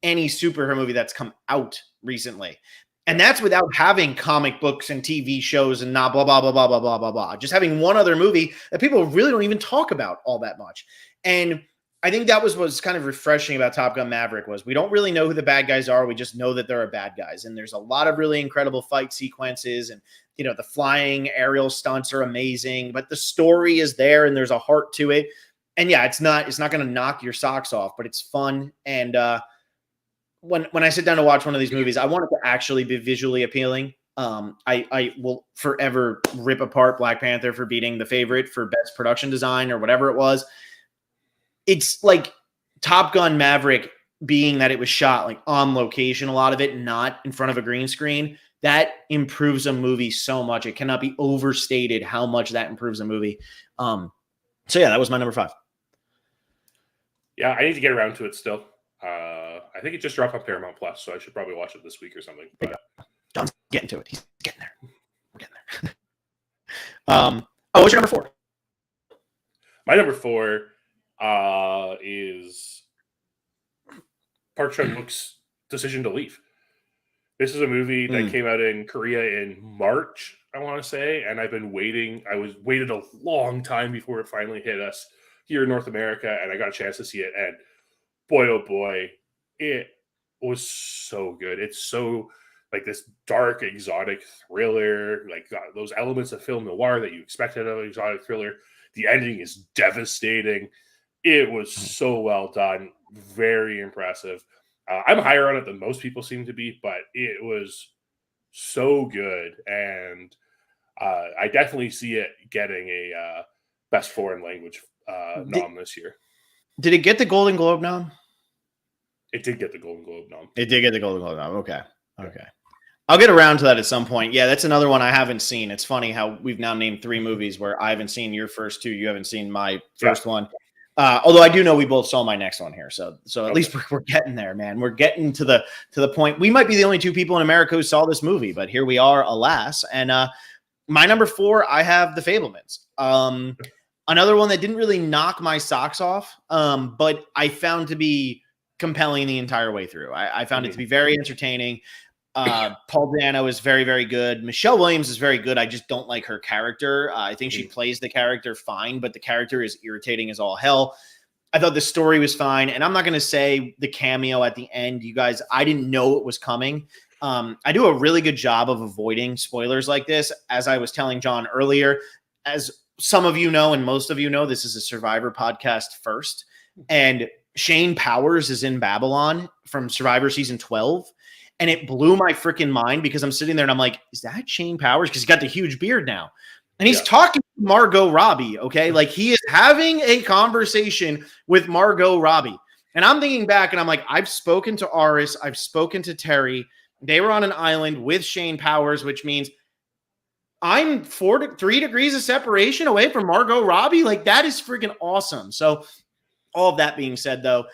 any superhero movie that's come out recently. And that's without having comic books and TV shows and blah, blah, blah, blah, blah, blah, blah, blah. Just having one other movie that people really don't even talk about all that much. And I think that was kind of refreshing about Top Gun Maverick was we don't really know who the bad guys are. We just know that there are bad guys. And there's a lot of really incredible fight sequences. And, the flying aerial stunts are amazing. But the story is there and there's a heart to it. And yeah, it's not going to knock your socks off, but it's fun. And when I sit down to watch one of these movies, I want it to actually be visually appealing. I will forever rip apart Black Panther for beating The Favorite for best production design or whatever it was. It's like Top Gun Maverick, being that it was shot like on location, a lot of it, not in front of a green screen, that improves a movie so much. It cannot be overstated how much that improves a movie. So yeah, that was my number 5. Yeah, I need to get around to it still. I think it just dropped on Paramount Plus, so I should probably watch it this week or something. But John's getting to it. He's getting there. We're getting there. What's your number 4? My number 4 is Park Chan-wook's decision to leave. This is a movie that Mm. came out in Korea in March, I want to say, and I've been waiting. I was waited a long time before it finally hit us here in North America, and I got a chance to see it. And boy, oh boy, it was so good. It's so like this dark, exotic thriller, like those elements of film noir that you expect out of an exotic thriller. The ending is devastating. It was so well done, very impressive. I'm higher on it than most people seem to be, but it was so good, and I definitely see it getting a best foreign language Did, nom this year. did it get the Golden Globe nom? It did get the Golden Globe nom. It did get the Golden Globe nom. Okay. Yeah. Okay. I'll get around to that at some point. Yeah, that's another one I haven't seen. It's funny how we've now named 3 movies where I haven't seen your first 2. You haven't seen my first one. Although I do know we both saw my next one here. So at least we're getting there, man. We're getting to the point. We might be the only 2 people in America who saw this movie, but here we are, alas. And my number 4, I have The Fabelmans. Another one that didn't really knock my socks off, but I found to be compelling the entire way through. I found it to be very entertaining. Paul Dano is very, very good. Michelle Williams is very good. I just don't like her character. I think she plays the character fine, but the character is irritating as all hell. I thought the story was fine. And I'm not going to say the cameo at the end, you guys, I didn't know it was coming. I do a really good job of avoiding spoilers like this. As I was telling John earlier, as some of you know, and most of you know, this is a Survivor podcast first. And Shane Powers is in Babylon from Survivor season 12. And it blew my freaking mind because I'm sitting there and I'm like, is that Shane Powers? Because he's got the huge beard now. And he's talking to Margot Robbie, okay? Like he is having a conversation with Margot Robbie. And I'm thinking back and I'm like, I've spoken to Aris. I've spoken to Terry. They were on an island with Shane Powers, which means I'm 3 degrees of separation away from Margot Robbie. Like that is freaking awesome. So all of that being said, though,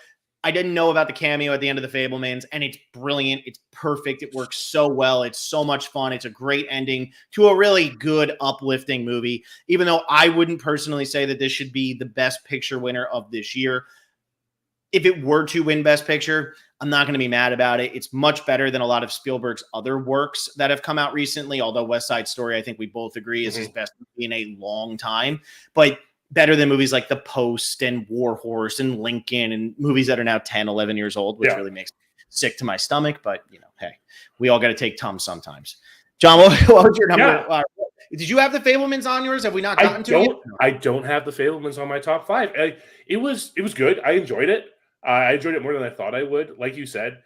I didn't know about the cameo at the end of The Fabelmans, and it's brilliant. It's perfect. It works so well. It's so much fun. It's a great ending to a really good, uplifting movie, even though I wouldn't personally say that this should be the best picture winner of this year. If it were to win Best Picture, I'm not going to be mad about it. It's much better than a lot of Spielberg's other works that have come out recently, although West Side Story, I think we both agree, is his best movie in a long time. But better than movies like The Post and War Horse and Lincoln and movies that are now 10, 11 years old, which really makes me sick to my stomach. But, you know, hey, we all got to take Tums sometimes. John, what was your number? Did you have The Fabelmans on yours? Have we not gotten to it? I don't have The Fabelmans on my top 5. It was good. I enjoyed it. I enjoyed it more than I thought I would. Like you said,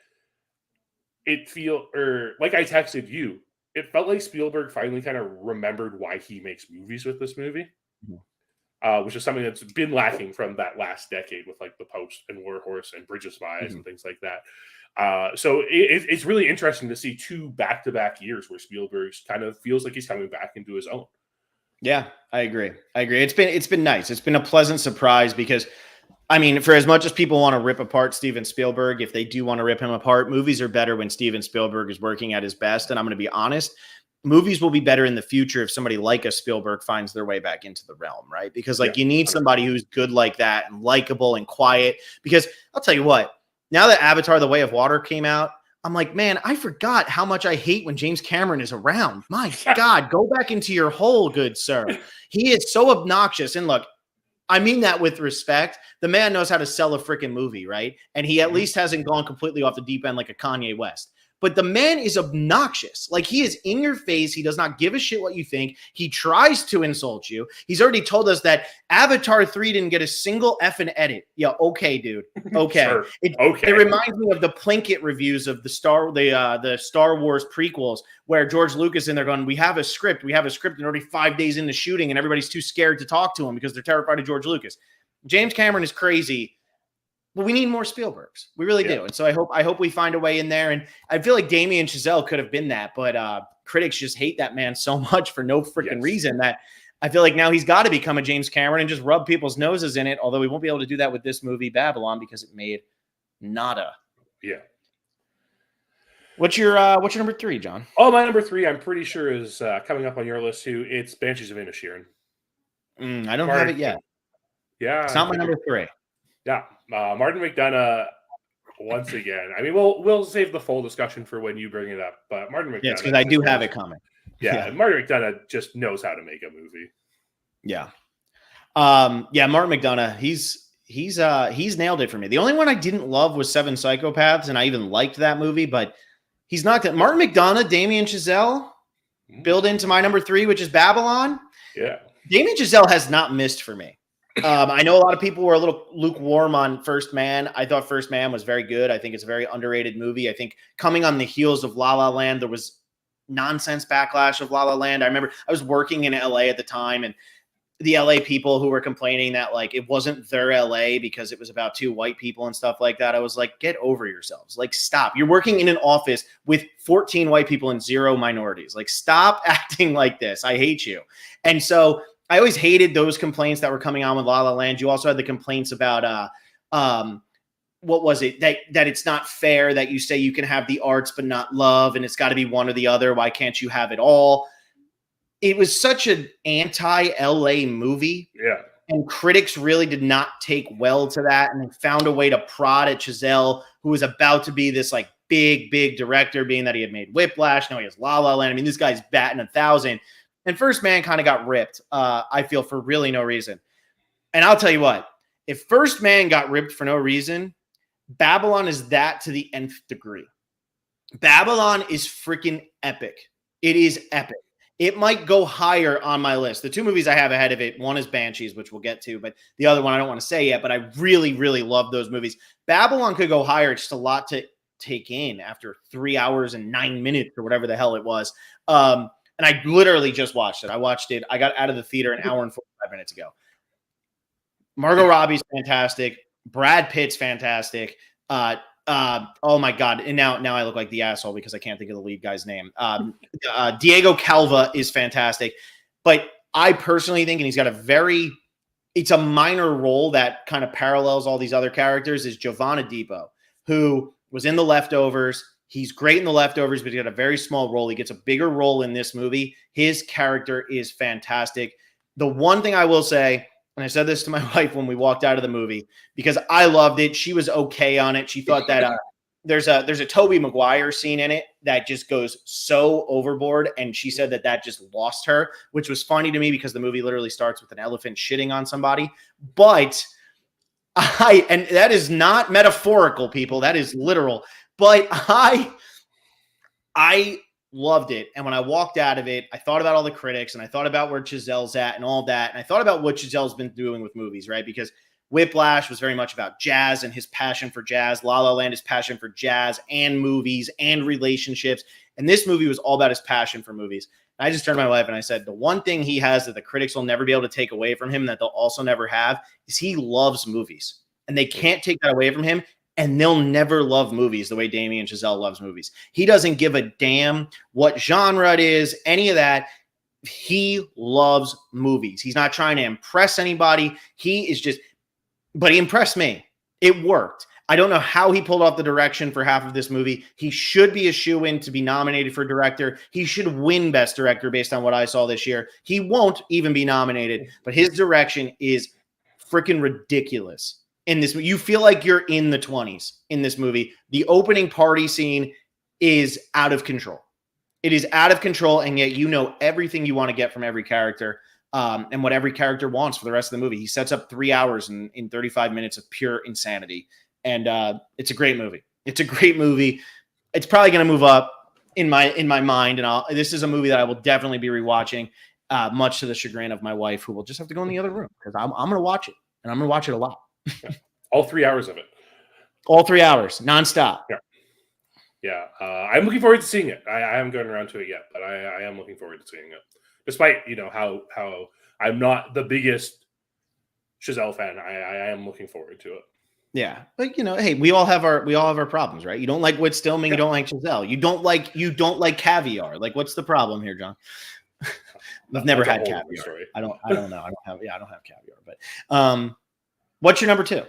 like I texted you, it felt like Spielberg finally kind of remembered why he makes movies with this movie. Which is something that's been lacking from that last decade with like The Post and War Horse and Bridge of Spies and things like that. So it's really interesting to see 2 back-to-back years where Spielberg kind of feels like he's coming back into his own. Yeah, I agree. It's been nice. It's been a pleasant surprise because, I mean, for as much as people want to rip apart Steven Spielberg, if they do want to rip him apart, movies are better when Steven Spielberg is working at his best. And I'm going to be honest, movies will be better in the future if somebody like a Spielberg finds their way back into the realm, right? Because you need somebody who's good like that and likable and quiet. Because I'll tell you what, now that Avatar: The Way of Water came out, I'm like, man, I forgot how much I hate when James Cameron is around. My God, go back into your hole, good sir. He is so obnoxious. And look, I mean that with respect. The man knows how to sell a freaking movie, right? And he at least hasn't gone completely off the deep end like a Kanye West. But the man is obnoxious. Like, he is in your face. He does not give a shit what you think. He tries to insult you. He's already told us that Avatar 3 didn't get a single effing edit. Yeah, okay, dude. Okay. Sure. It reminds me of the Plinkett reviews of the Star Wars prequels, where George Lucas and they're going, we have a script, and already 5 days into shooting, and everybody's too scared to talk to him because they're terrified of George Lucas. James Cameron is crazy. But we need more Spielbergs. We really do. And so I hope we find a way in there. And I feel like Damien Chazelle could have been that, but critics just hate that man so much for no freaking reason that I feel like now he's got to become a James Cameron and just rub people's noses in it. Although we won't be able to do that with this movie, Babylon, because it made nada. Yeah. What's your number 3, John? Oh, my number 3, I'm pretty sure is coming up on your list too. It's Banshees of Inisherin. I don't have it yet. Yeah. It's not my number 3. Yeah. Martin McDonagh once again. I mean, we'll save the full discussion for when you bring it up. But Martin Yeah, it's McDonagh, because I do just have knows- it coming. Yeah, Martin McDonagh just knows how to make a movie. Yeah. Martin McDonagh, he's nailed it for me. The only one I didn't love was Seven Psychopaths, and I even liked that movie, but he's not that. Martin McDonagh, Damien Chazelle, build into my number 3, which is Babylon. Yeah. Damien Chazelle has not missed for me. I know a lot of people were a little lukewarm on First Man. I thought First Man was very good. I think it's a very underrated movie. I think coming on the heels of La La Land, there was nonsense backlash of La La Land. I remember I was working in LA at the time, and the LA people who were complaining that like it wasn't their LA because it was about 2 white people and stuff like that. I was like, get over yourselves. Like, stop. You're working in an office with 14 white people and 0 minorities. Like, stop acting like this. I hate you. And so I always hated those complaints that were coming on with La La Land. You also had the complaints about what was it? That it's not fair that you say you can have the arts but not love, and it's got to be one or the other. Why can't you have it all? It was such an anti-LA movie. Yeah. And critics really did not take well to that. And they found a way to prod at Chazelle, who was about to be this like big director, being that he had made Whiplash. Now he has La La Land. I mean, this guy's batting 1,000. And First Man kind of got ripped, I feel, for really no reason. And I'll tell you what, if First Man got ripped for no reason, Babylon is that to the nth degree. Babylon is freaking epic. It is epic. It might go higher on my list. The 2 movies I have ahead of it, one is Banshees, which we'll get to, but the other one I don't want to say yet, but I really, really love those movies. Babylon could go higher. It's just a lot to take in after 3 hours and 9 minutes or whatever the hell it was. And I literally just watched it. I got out of the theater an hour and 45 minutes ago. Margot Robbie's fantastic. Brad Pitt's fantastic. Oh my God. And now I look like the asshole because I can't think of the lead guy's name. Diego Calva is fantastic, but I personally think, and he's got it's a minor role that kind of parallels all these other characters, is Giovanni Debo, who was in The Leftovers. He's great in The Leftovers, but he got a very small role. He gets a bigger role in this movie. His character is fantastic. The one thing I will say, and I said this to my wife when we walked out of the movie, because I loved it. She was okay on it. She thought that there's a Tobey Maguire scene in it that just goes so overboard, and she said that just lost her, which was funny to me because the movie literally starts with an elephant shitting on somebody. But and that is not metaphorical, people. That is literal. But I loved it. And when I walked out of it, I thought about all the critics, and I thought about where Chazelle's at and all that. And I thought about what Chazelle's been doing with movies, right? Because Whiplash was very much about jazz and his passion for jazz. La La Land, his passion for jazz and movies and relationships. And this movie was all about his passion for movies. And I just turned to my wife and I said, the one thing he has that the critics will never be able to take away from him, that they'll also never have, is he loves movies. And they can't take that away from him. And they'll never love movies the way Damien Chazelle loves movies. He doesn't give a damn what genre it is, any of that. He loves movies. He's not trying to impress anybody. But he impressed me. It worked. I don't know how he pulled off the direction for half of this movie. He should be a shoo-in to be nominated for director. He should win Best Director based on what I saw this year. He won't even be nominated, but his direction is freaking ridiculous. In this, you feel like you're in the 20s in this movie. The opening party scene is out of control. It is out of control, and yet you know everything you want to get from every character, and what every character wants for the rest of the movie. He sets up 3 hours in 35 minutes of pure insanity, and it's a great movie. It's a great movie. It's probably going to move up in my mind, and this is a movie that I will definitely be rewatching, much to the chagrin of my wife, who will just have to go in the other room because I'm going to watch it, and I'm going to watch it a lot. All 3 hours of it. All 3 hours, nonstop. Yeah. I'm looking forward to seeing it. I haven't gotten around to it yet, but I am looking forward to seeing it. Despite, how I'm not the biggest Chazelle fan, I am looking forward to it. Yeah, but hey, we all have our problems, right? You don't like Whit Stillman, you don't like Chazelle, you don't like caviar. Like, what's the problem here, John? I've never had caviar. I don't know. I don't have caviar. But what's your number 2?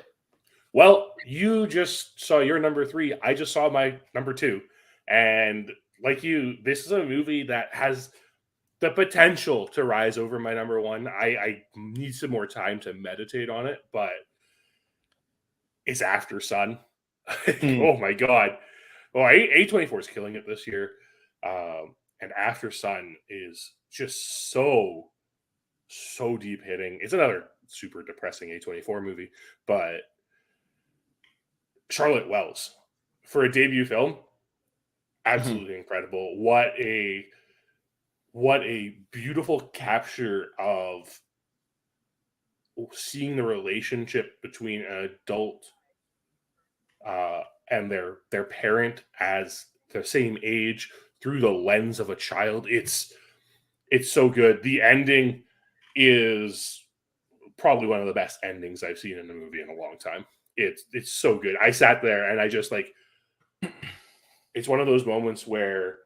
Well, you just saw your number 3. I just saw my number 2. And like you, this is a movie that has the potential to rise over my number 1. I need some more time to meditate on it, but it's After Sun. Hmm. Oh my god. Well, A24 is killing it this year. And After Sun is just so deep hitting. It's another super depressing A24 movie, but Charlotte Wells for a debut film, Mhm. absolutely incredible. What a beautiful capture of seeing the relationship between an adult and their parent as the same age through the lens of a child. It's so good. The ending is probably one of the best endings I've seen in a movie in a long time. It's so good. I sat there and I just like, it's one of those moments where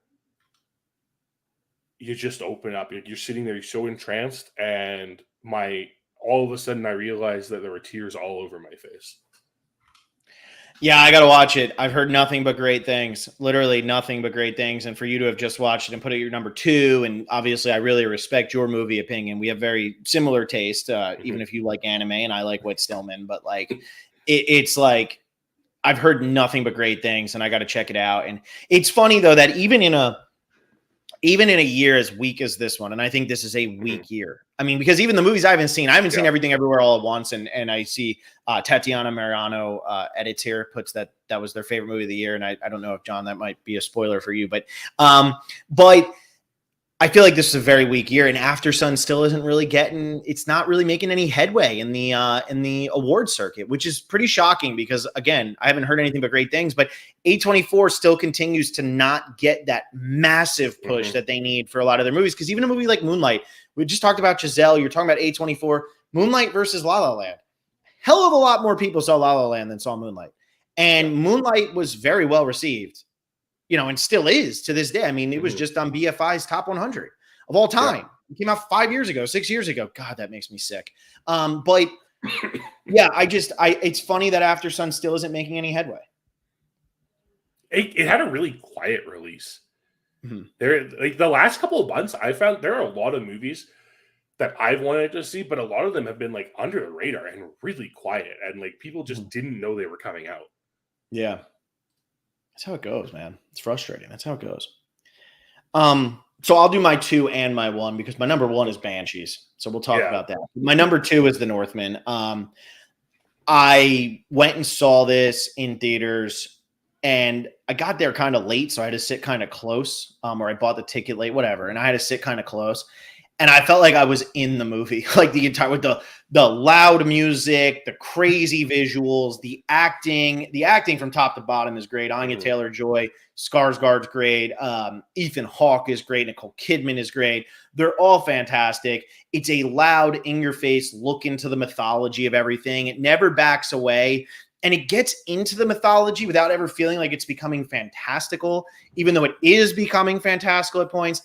you just open up. You're sitting there, you're so entranced, and my all of a sudden I realized that there were tears all over my face. Yeah, I got to watch it. I've heard nothing but great things, literally nothing but great things. And for you to have just watched it and put it at your number two, and obviously I really respect your movie opinion. We have very similar taste, even Mhm. if you like anime and I like Whit Stillman, but like it's like I've heard nothing but great things and I got to check it out. And it's funny though that even in a year as weak as this one, and I think this is a Mhm. weak year. I mean, because even the movies I haven't seen Yeah. everything everywhere all at once, and I see Tatiana Mariano edits here, puts that was their favorite movie of the year, and I don't know if John, that might be a spoiler for you, but I feel like this is a very weak year, and After Sun still isn't really it's not really making any headway in the award circuit, which is pretty shocking because again, I haven't heard anything but great things, but A24 still continues to not get that massive push Mhm. that they need for a lot of their movies. Because even a movie like Moonlight, we just talked about Giselle, you're talking about A24, Moonlight versus La La Land. Hell of a lot more people saw La La Land than saw Moonlight. Yeah. And Moonlight was very well received, and still is to this day. I mean, it was Mhm. just on BFI's top 100 of all Yeah. time. It came out 5 years ago, 6 years ago. God, that makes me sick. But yeah, it's funny that After Sun still isn't making any headway. It had a really quiet release. Mhm. There, like the last couple of months, I found there are a lot of movies that I've wanted to see, but a lot of them have been like under the radar and really quiet, and like people just Mhm. didn't know they were coming out. Yeah, that's how it goes, man. It's frustrating. That's how it goes. So I'll do my two and my one because my number one is Banshees. So we'll talk Yeah. about that. My number two is The Northman. I went and saw this in theaters and I got there kind of late. So I had to sit kind of close, or I bought the ticket late, whatever. And I had to sit kind of close. And I felt like I was in the movie, like the entire with the loud music, the crazy visuals, the acting. The acting from top to bottom is great. Anya Mhm. Taylor-Joy, Skarsgård's great. Ethan Hawke is great. Nicole Kidman is great. They're all fantastic. It's a loud, in-your-face look into the mythology of everything. It never backs away. And it gets into the mythology without ever feeling like it's becoming fantastical, even though it is becoming fantastical at points.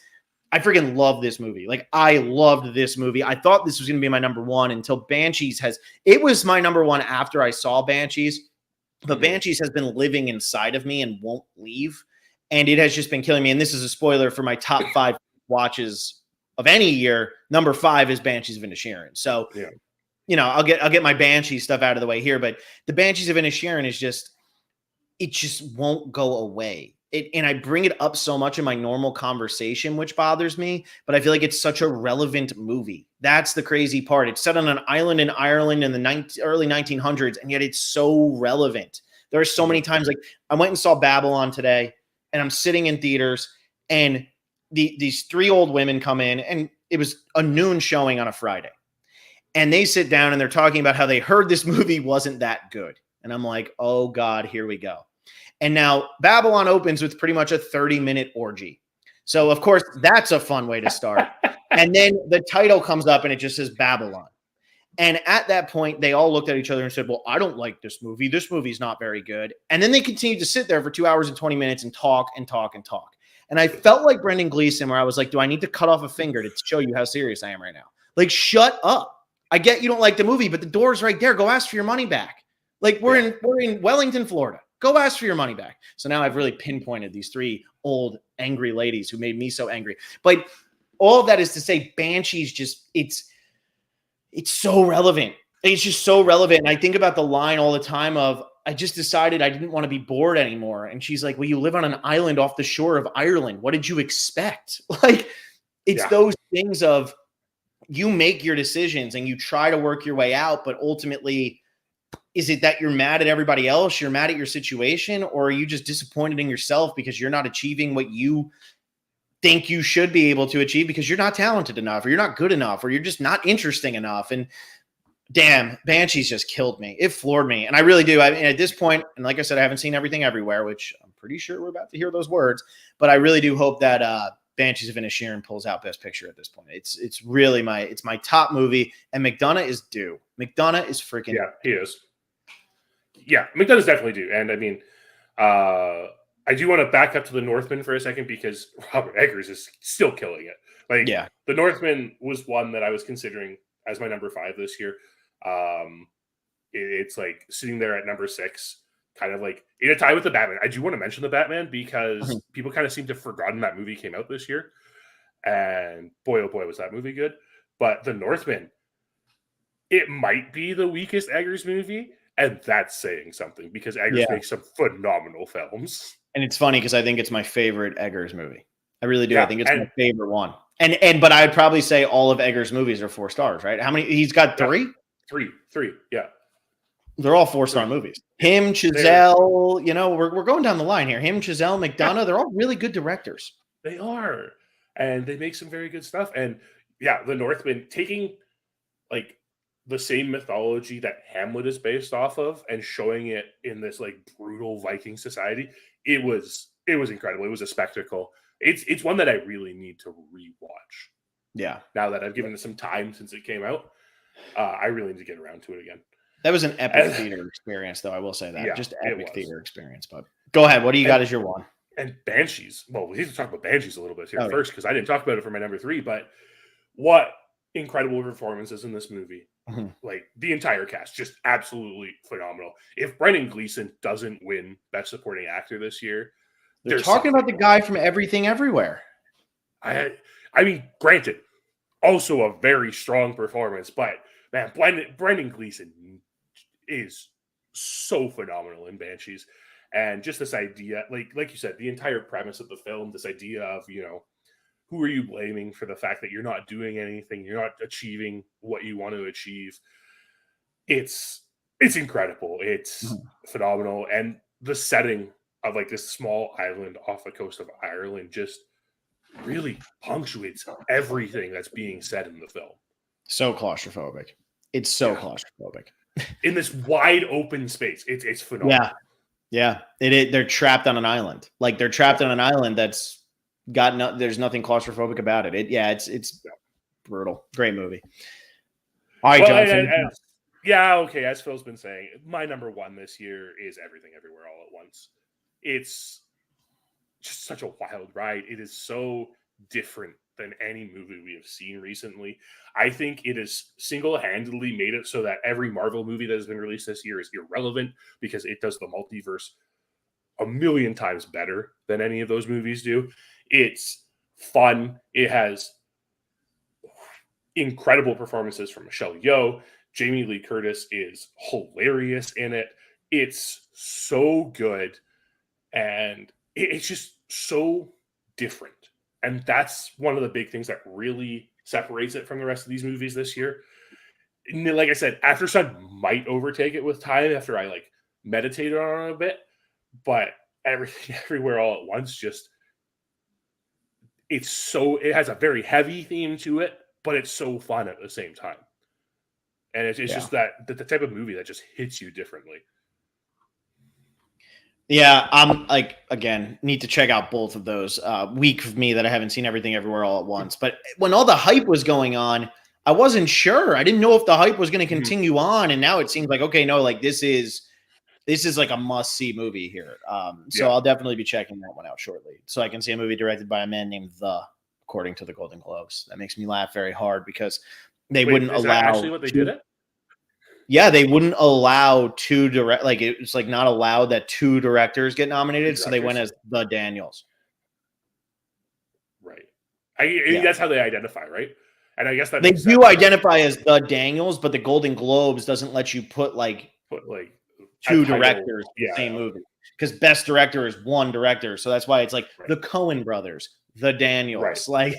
I freaking love this movie. Like, I loved this movie. I thought this was going to be my number one until Banshees it was my number one after I saw Banshees, but Mhm. Banshees has been living inside of me and won't leave. And it has just been killing me. And this is a spoiler for my top 5 watches of any year. Number 5 is Banshees of Inisherin. So, Yeah. I'll get my Banshee stuff out of the way here, but the Banshees of Inisherin is it just won't go away. And I bring it up so much in my normal conversation, which bothers me, but I feel like it's such a relevant movie. That's the crazy part. It's set on an island in Ireland in the early 1900s, and yet it's so relevant. There are so many Mhm. times, like I went and saw Babylon today, and I'm sitting in theaters, and these 3 old women come in, and it was a noon showing on a Friday. And they sit down and they're talking about how they heard this movie wasn't that good. And I'm like, oh God, here we go. And now Babylon opens with pretty much a 30-minute orgy. So, of course, that's a fun way to start. And then the title comes up and it just says Babylon. And at that point, they all looked at each other and said, well, I don't like this movie. This movie's not very good. And then they continued to sit there for 2 hours and 20 minutes and talk and talk and talk. And I felt like Brendan Gleeson, where I was like, do I need to cut off a finger to show you how serious I am right now? Like, shut up. I get you don't like the movie, but the door's right there. Go ask for your money back. Like we're Yeah. in Wellington, Florida. Go ask for your money back. So now I've really pinpointed these 3 old angry ladies who made me so angry. But all of that is to say, Banshees it's so relevant. It's just so relevant. And I think about the line all the time of I just decided I didn't want to be bored anymore. And she's like, well, you live on an island off the shore of Ireland. What did you expect? Like, it's those things of you make your decisions and you try to work your way out, but ultimately, is it that you're mad at everybody else? You're mad at your situation, or are you just disappointed in yourself because you're not achieving what you think you should be able to achieve because you're not talented enough, or you're not good enough, or you're just not interesting enough? And damn, Banshees just killed me. It floored me. And I really do. I mean, at this point, and like I said, I haven't seen everything everywhere, which I'm pretty sure we're about to hear those words, but I really do hope that Banshees of Inisherin pulls out Best Picture at this point. It's really my top movie, and McDonagh is due. McDonagh is freaking he is. Yeah, McDonagh's definitely due. And I mean, I do want to back up to The Northman for a second because Robert Eggers is still killing it. Like, The Northman was one that I was considering as my number 5 this year. It's like sitting there at number 6, kind of like in a tie with The Batman. I do want to mention The Batman because people kind of seem to have forgotten that movie came out this year. And boy, oh boy, was that movie good. But The Northman, it might be the weakest Eggers movie. And that's saying something because Eggers makes some phenomenal films. And it's funny because I think it's my favorite Eggers movie. I really do. Yeah, I think it's my favorite one. But I'd probably say all of Eggers' movies are 4 stars, right? How many? He's got 3? 3. Yeah. They're all 4-star movies. Him, Chazelle, we're going down the line here. Him, Chazelle, McDonagh, they're all really good directors. They are. And they make some very good stuff. And The Northman, taking like the same mythology that Hamlet is based off of and showing it in this like brutal Viking society, it was incredible. It was a spectacle. It's one that I really need to rewatch. Yeah. Now that I've given it some time since it came out, I really need to get around to it again. That was an epic theater experience, though. I will say that. Yeah, just epic theater experience. But go ahead. What do you got as your one? And Banshees. Well, we need to talk about Banshees a little bit here first because I didn't talk about it for my number 3. But what incredible performances in this movie. Like the entire cast, just absolutely phenomenal. If Brendan Gleeson doesn't win Best Supporting Actor this year, they're talking about the guy from Everything Everywhere. I mean, granted, also a very strong performance, but man, Brendan Gleeson is so phenomenal in Banshees. And just this idea, like you said, the entire premise of the film, this idea of, who are you blaming for the fact that you're not doing anything? You're not achieving what you want to achieve. It's incredible. It's phenomenal. And the setting of like this small island off the coast of Ireland just really punctuates everything that's being said in the film. So claustrophobic. It's so claustrophobic. In this wide open space. It's phenomenal. Yeah. They're trapped on an island. Like they're trapped on an island that's there's nothing claustrophobic about it. It's brutal. Great movie. All right, Jonathan. Okay. As Phil's been saying, my number 1 this year is Everything Everywhere All at Once. It's just such a wild ride. It is so different than any movie we have seen recently. I think it has single-handedly made it so that every Marvel movie that has been released this year is irrelevant because it does the multiverse a million times better than any of those movies do. It's fun. It has incredible performances from Michelle Yeoh. Jamie Lee Curtis is hilarious in it. It's so good. And it's just so different. And that's one of the big things that really separates it from the rest of these movies this year. And like I said, After Sun might overtake it with time after I like meditated on it a bit. But Everything Everywhere All at Once just... it has a very heavy theme to it, but it's so fun at the same time. And it's just that the type of movie that just hits you differently. Yeah, I'm like, again, need to check out both of those. Week of me that I haven't seen Everything Everywhere All at Once. But when all the hype was going on, I wasn't sure. I didn't know if the hype was going to continue on. And now it seems like, okay, no, like this is like a must-see movie here. So I'll definitely be checking that one out shortly. So I can see a movie directed by a man named according to the Golden Globes. That makes me laugh very hard because they wouldn't allow... That actually what they did it? Yeah, they wouldn't allow it's like not allowed that 2 directors get nominated, so they went as the Daniels. Right. That's how they identify, right? And I guess that they do identify as the Daniels, but the Golden Globes doesn't let you put two title, directors in the same movie. Because best director is one director. So that's why it's like the Coen brothers, the Daniels. Like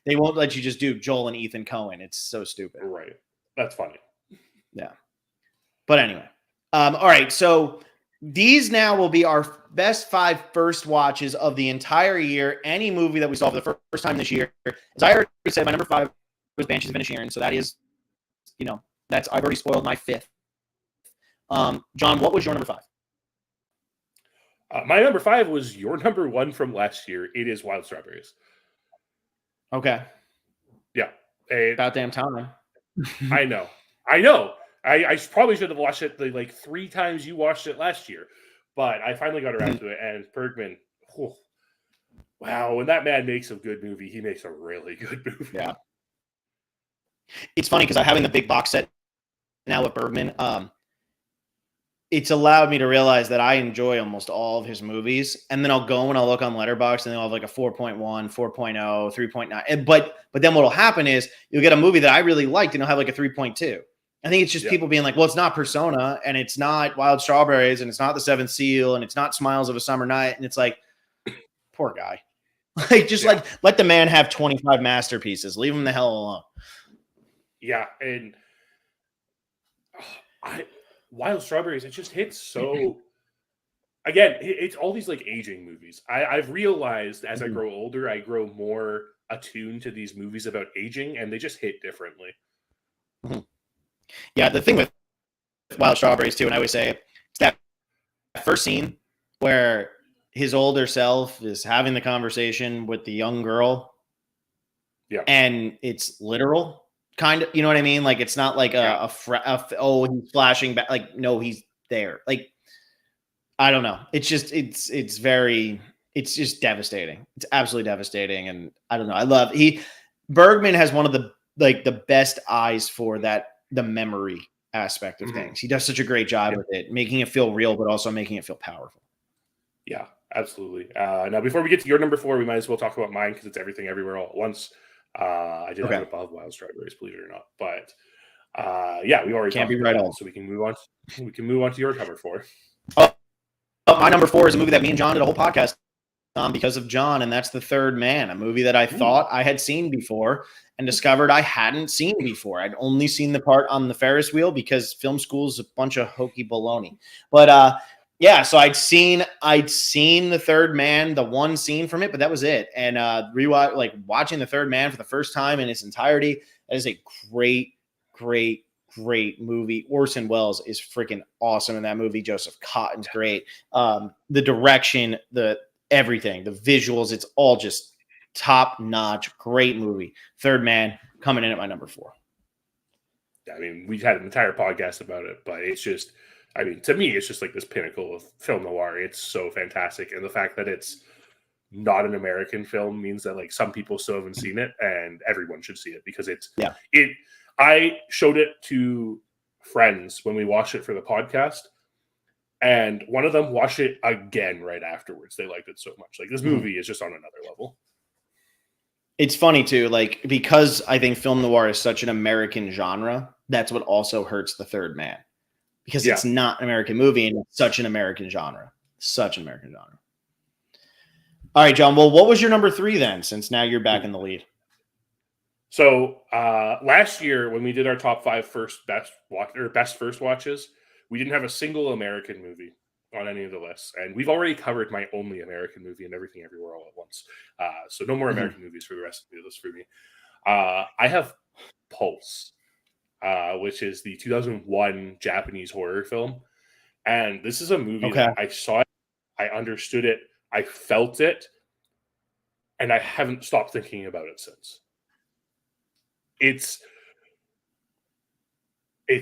they won't let you just do Joel and Ethan Coen. It's so stupid. Right. That's funny. Yeah. But anyway. All right. So these now will be our best 5 first watches of the entire year. Any movie that we saw for the first time this year. As I already said, my number 5 was Banshees of Inisherin. So that is, I've already spoiled my 5th. John, what was your number 5? My number 5 was your number 1 from last year. It is Wild Strawberries. Okay. Yeah. About damn time. I know. I probably should have watched it like 3 times you watched it last year, but I finally got around to it. And Bergman, wow, when that man makes a good movie, he makes a really good movie. Yeah. It's funny because I'm having the big box set now with Bergman. It's allowed me to realize that I enjoy almost all of his movies. And then I'll go and I'll look on Letterboxd and they'll have like a 4.1, 4.0, 3.9. But then what'll happen is you'll get a movie that I really liked and it'll have like a 3.2. I think it's just people being like, well, it's not Persona and it's not Wild Strawberries and it's not The Seventh Seal and it's not Smiles of a Summer Night. And it's like, poor guy. Like, just like let the man have 25 masterpieces. Leave him the hell alone. Yeah. And Wild Strawberries, it just hits so. Again, it's all these like aging movies. I've realized as I grow older, I grow more attuned to these movies about aging, and they just hit differently. Yeah, the thing with Wild Strawberries too, and I always say, it's that first scene where his older self is having the conversation with the young girl. Yeah, and it's literal. Kind of, you know what I mean? Like, it's not like he's flashing back. Like, no, he's there. Like, I don't know. It's just, it's just devastating. It's absolutely devastating. And I don't know. Bergman has one of the best eyes for the memory aspect of things. He does such a great job with it, making it feel real, but also making it feel powerful. Yeah, absolutely. Now, before we get to your number 4, we might as well talk about mine because it's Everything Everywhere All at Once. I did have it above Wild Strawberries, believe it or not. But we already can't be right on. So we can move on. We can move on to your number 4. My number 4 is a movie that me and John did a whole podcast on because of John, and that's The Third Man, a movie that I thought I had seen before and discovered I hadn't seen before. I'd only seen the part on the Ferris wheel because film school is a bunch of hokey baloney. But so I'd seen The Third Man, the one scene from it, but that was it. And watching The Third Man for the first time in its entirety, that is a great, great, great movie. Orson Welles is freaking awesome in that movie. Joseph Cotton's great. The direction, everything, the visuals, it's all just top notch. Great movie. Third Man coming in at my number 4. I mean, we had an entire podcast about it, but it's just, I mean, to me, it's just like this pinnacle of film noir. It's so fantastic. And the fact that it's not an American film means that like some people still haven't seen it and everyone should see it because I showed it to friends when we watched it for the podcast, and one of them watched it again right afterwards. They liked it so much. Like, this movie is just on another level. It's funny too, like, because I think film noir is such an American genre, that's what also hurts The Third Man. Because it's not an American movie and it's such an American genre. Such an American genre. All right, John. Well, what was your number 3 then, since now you're back in the lead? So last year when we did our top 5 best first watches, we didn't have a single American movie on any of the lists, and we've already covered my only American movie and Everything Everywhere All at Once. So no more American movies for the rest of the list for me. I have Pulse, which is the 2001 Japanese horror film, and this is a movie that I saw it, I understood it, I felt it, and I haven't stopped thinking about it since. It's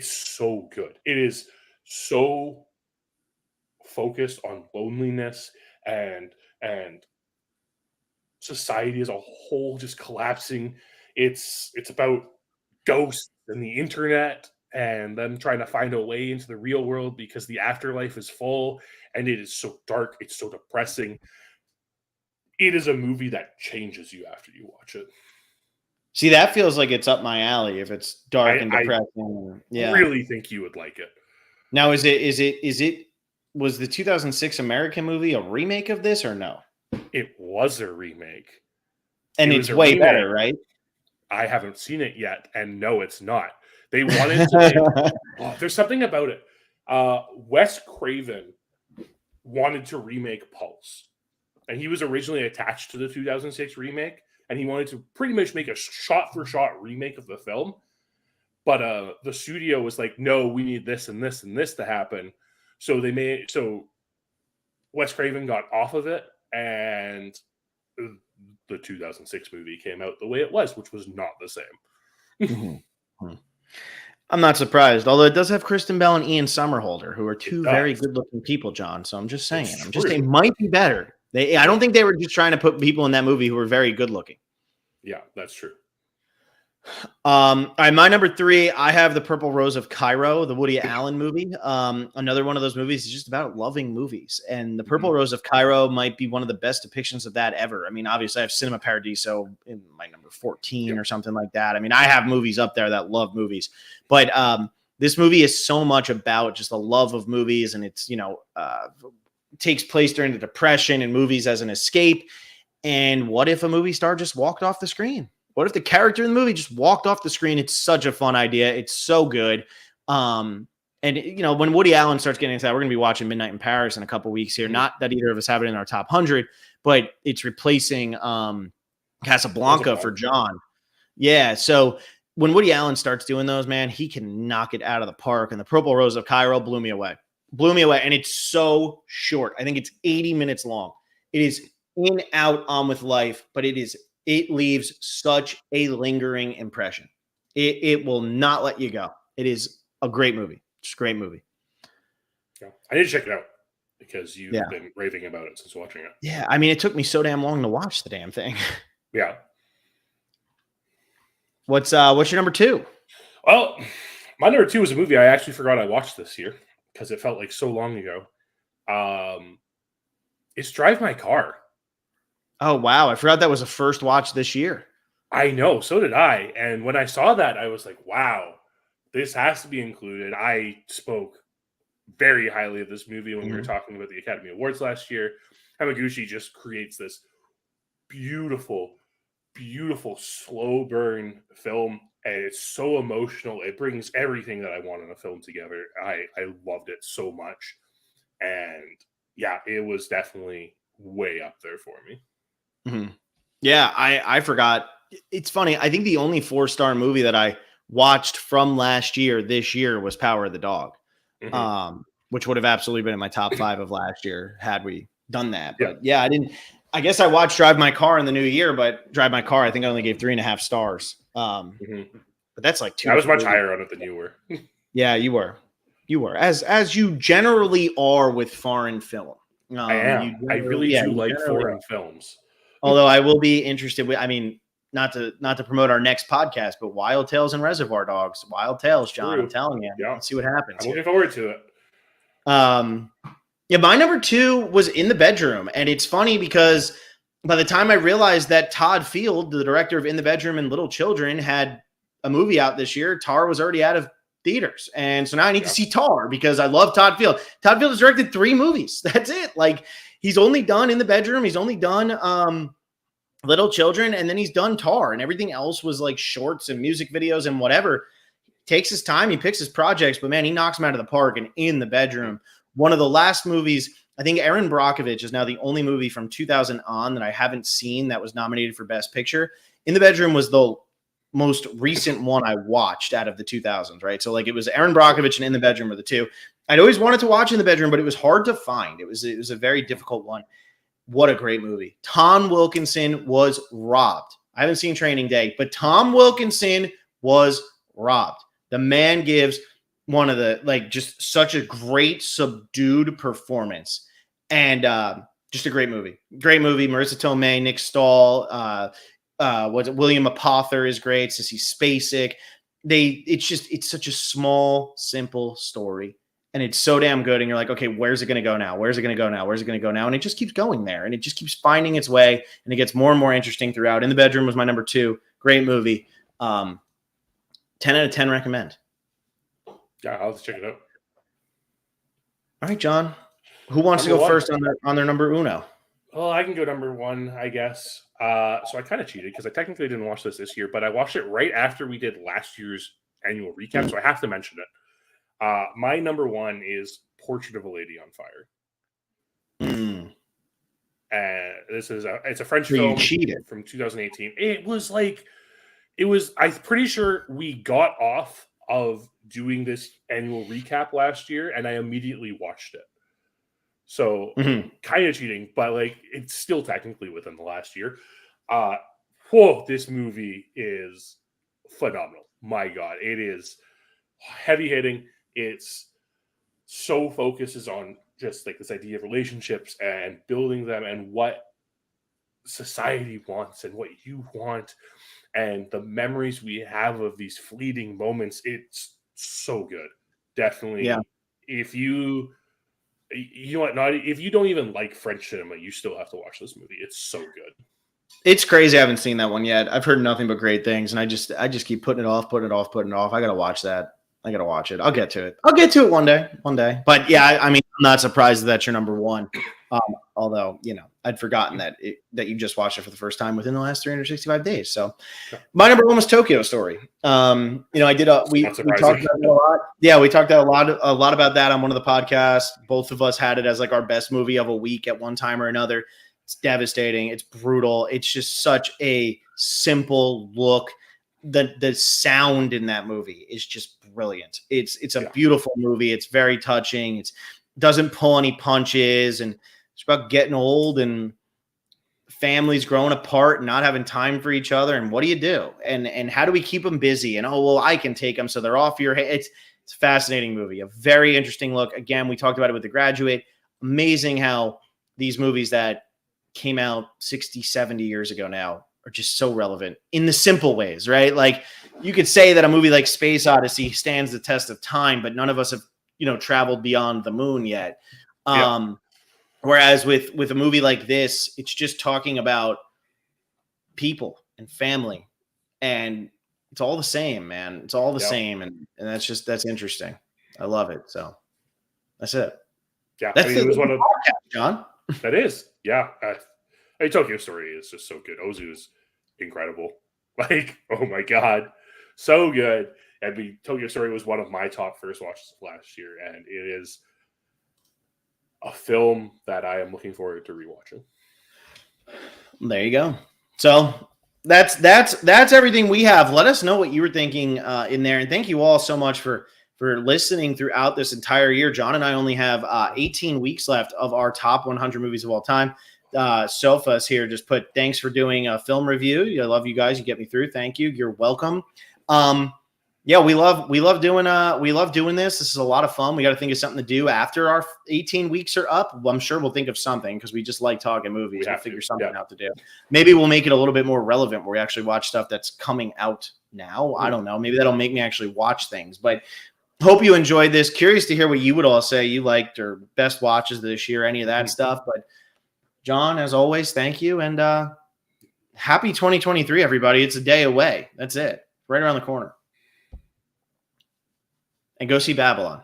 so good. It is so focused on loneliness and society as a whole just collapsing. It's about ghosts and the internet and them trying to find a way into the real world because the afterlife is full, and it is so dark. It's so depressing. It is a movie that changes you after you watch it. See, that feels like it's up my alley if it's dark and depressing. I really think you would like it. Now, was the 2006 American movie a remake of this or no? It was a remake. And it's way better, right? I haven't seen it yet, and no, it's not. They wanted to make there's something about it. Wes Craven wanted to remake Pulse, and he was originally attached to the 2006 remake, and he wanted to pretty much make a shot-for-shot remake of the film. But the studio was like, no, we need this and this and this to happen. So Wes Craven got off of it, and the 2006 movie came out the way it was, which was not the same. Mm-hmm. I'm not surprised, although it does have Kristen Bell and Ian Somerhalder, who are two very good-looking people, John. So I'm just saying, it might be better. I don't think they were just trying to put people in that movie who were very good-looking. Yeah, that's true. All right, my number 3, I have The Purple Rose of Cairo, the Woody Allen movie. Another one of those movies is just about loving movies. And The Purple Rose of Cairo might be one of the best depictions of that ever. I mean, obviously, I have Cinema Paradiso in my number 14 or something like that. I mean, I have movies up there that love movies. But this movie is so much about just the love of movies. And it's, takes place during the Depression and movies as an escape. And what if a movie star just walked off the screen? What if the character in the movie just walked off the screen? It's such a fun idea. It's so good. And, when Woody Allen starts getting into that, we're going to be watching Midnight in Paris in a couple weeks here. Not that either of us have it in our top 100, but it's replacing Casablanca for John. Yeah. So when Woody Allen starts doing those, man, he can knock it out of the park. And The Purple Rose of Cairo blew me away. And it's so short. I think it's 80 minutes long. It is in, out, on with life, but it leaves such a lingering impression. It will not let you go. It is a great movie. It's a great movie. Yeah. I need to check it out because you've been raving about it since watching it. Yeah. I mean, it took me so damn long to watch the damn thing. Yeah. What's your number 2? Well, my number 2 is a movie I actually forgot I watched this year because it felt like so long ago. It's Drive My Car. Oh, wow. I forgot that was a first watch this year. I know. So did I. And when I saw that, I was like, wow, this has to be included. I spoke very highly of this movie when we were talking about the Academy Awards last year. Hamaguchi just creates this beautiful, beautiful slow burn film. And it's so emotional. It brings everything that I want in a film together. I loved it so much. And yeah, it was definitely way up there for me. Mm-hmm. Yeah, I forgot. It's funny. I think the only 4-star movie that I watched from this year was Power of the Dog, which would have absolutely been in my top 5 of last year had we done that. But I didn't. I guess I watched Drive My Car in the new year, but Drive My Car, I think I only gave 3.5 stars. But that's like 2. I was much higher on it than you were. Yeah, you were. As you generally are with foreign film. I am. I really do like foreign films. Although I will be interested with, not to promote our next podcast, but Wild Tales and Reservoir Dogs. Wild Tales, John. I'm telling you. Yeah. Let's see what happens. I'm looking forward to it. My number 2 was In the Bedroom. And it's funny because by the time I realized that Todd Field, the director of In the Bedroom and Little Children, had a movie out this year, Tar was already out of theaters. And so now I need to see Tar because I love Todd Field. Todd Field has directed 3 movies. That's it. Like, he's only done In the Bedroom. He's only done Little Children, and then he's done Tar, and everything else was like shorts and music videos and whatever. Takes his time. He picks his projects, but man, he knocks them out of the park. And In the Bedroom, one of the last movies, I think Aaron Brockovich is now the only movie from 2000 on that I haven't seen that was nominated for Best Picture. In the Bedroom was the most recent one I watched out of the 2000s, right? So like it was Aaron Brockovich and In the Bedroom were the 2. I'd always wanted to watch In the Bedroom, but it was hard to find. It was a very difficult one. What a great movie. Tom Wilkinson was robbed. I haven't seen Training Day, but Tom Wilkinson was robbed. The man gives one of the, just such a great subdued performance. And just a great movie. Great movie. Marissa Tomei, Nick Stahl, William Apother is great. Sissy Spacek. It's such a small, simple story. And it's so damn good. And you're like, okay, where's it going to go now? Where's it going to go now? Where's it going to go now? And it just keeps going there. And it just keeps finding its way. And it gets more and more interesting throughout. In the Bedroom was my number 2. Great movie. 10 out of 10 recommend. Yeah, I'll check it out. All right, John. Who wants to Number go one. first on their number uno? Well, I can go number one, I guess. So I kind of cheated because I technically didn't watch this year, but I watched it right after we did last year's annual recap, so I have to mention it. My number one is Portrait of a Lady on Fire. Mm. It's a French So film you cheated. from 2018. I'm pretty sure we got off of doing this annual recap last year, and I immediately watched it. So kind of cheating, but like it's still technically within the last year. This movie is phenomenal. My God, it is heavy hitting. It's so focuses on just like this idea of relationships and building them and what society wants and what you want and the memories we have of these fleeting moments. It's so good. Definitely. Yeah. If you know what, not if you don't even like French cinema, you still have to watch this movie. It's so good. It's crazy. I haven't seen that one yet. I've heard nothing but great things, and I just keep putting it off. I gotta watch that. I gotta watch it. I'll get to it one day. But yeah, I mean, I'm not surprised that that's your number one. Although, I'd forgotten that you just watched it for the first time within the last 365 days. So my number one was Tokyo Story. I did we talked about it a lot. Yeah, we talked a lot about that on one of the podcasts. Both of us had it as like our best movie of a week at one time or another. It's devastating. It's brutal. It's just such a simple look. The sound in that movie is just brilliant. It's a beautiful movie. It's very touching. It doesn't pull any punches, and it's about getting old and families growing apart and not having time for each other. And what do you do? And how do we keep them busy? And I can take them so they're off your head. It's a fascinating movie. A very interesting look. Again, we talked about it with The Graduate. Amazing how these movies that came out 60, 70 years ago now are just so relevant in the simple ways, right? Like you could say that a movie like Space Odyssey stands the test of time, but none of us have, traveled beyond the moon yet. Whereas with a movie like this, it's just talking about people and family, and it's all the same, man. It's all the same. And that's interesting. I love it. So that's it. Yeah. That's it was one of John. That is. Yeah. Tokyo Story is just so good. Ozu is incredible. Like, oh my God. So good. I mean, Tokyo Story was one of my top first watches of last year, and it is a film that I am looking forward to rewatching. There you go. So that's everything we have. Let us know what you were thinking in there, and thank you all so much for listening throughout this entire year. John and I only have 18 weeks left of our top 100 movies of all time. Sofas here just put, thanks for doing a film review. I love you guys. You get me through. Thank you. You're welcome. We love doing this. This is a lot of fun. We got to think of something to do after our 18 weeks are up. Well, I'm sure we'll think of something because we just like talking movies. We'll figure something out to do. Maybe we'll make it a little bit more relevant where we actually watch stuff that's coming out now. I don't know. Maybe that'll make me actually watch things, but hope you enjoyed this. Curious to hear what you would all say you liked or best watches of this year, any of that stuff. But John, as always, thank you. And happy 2023, everybody. It's a day away. That's it. Right around the corner. And go see Babylon.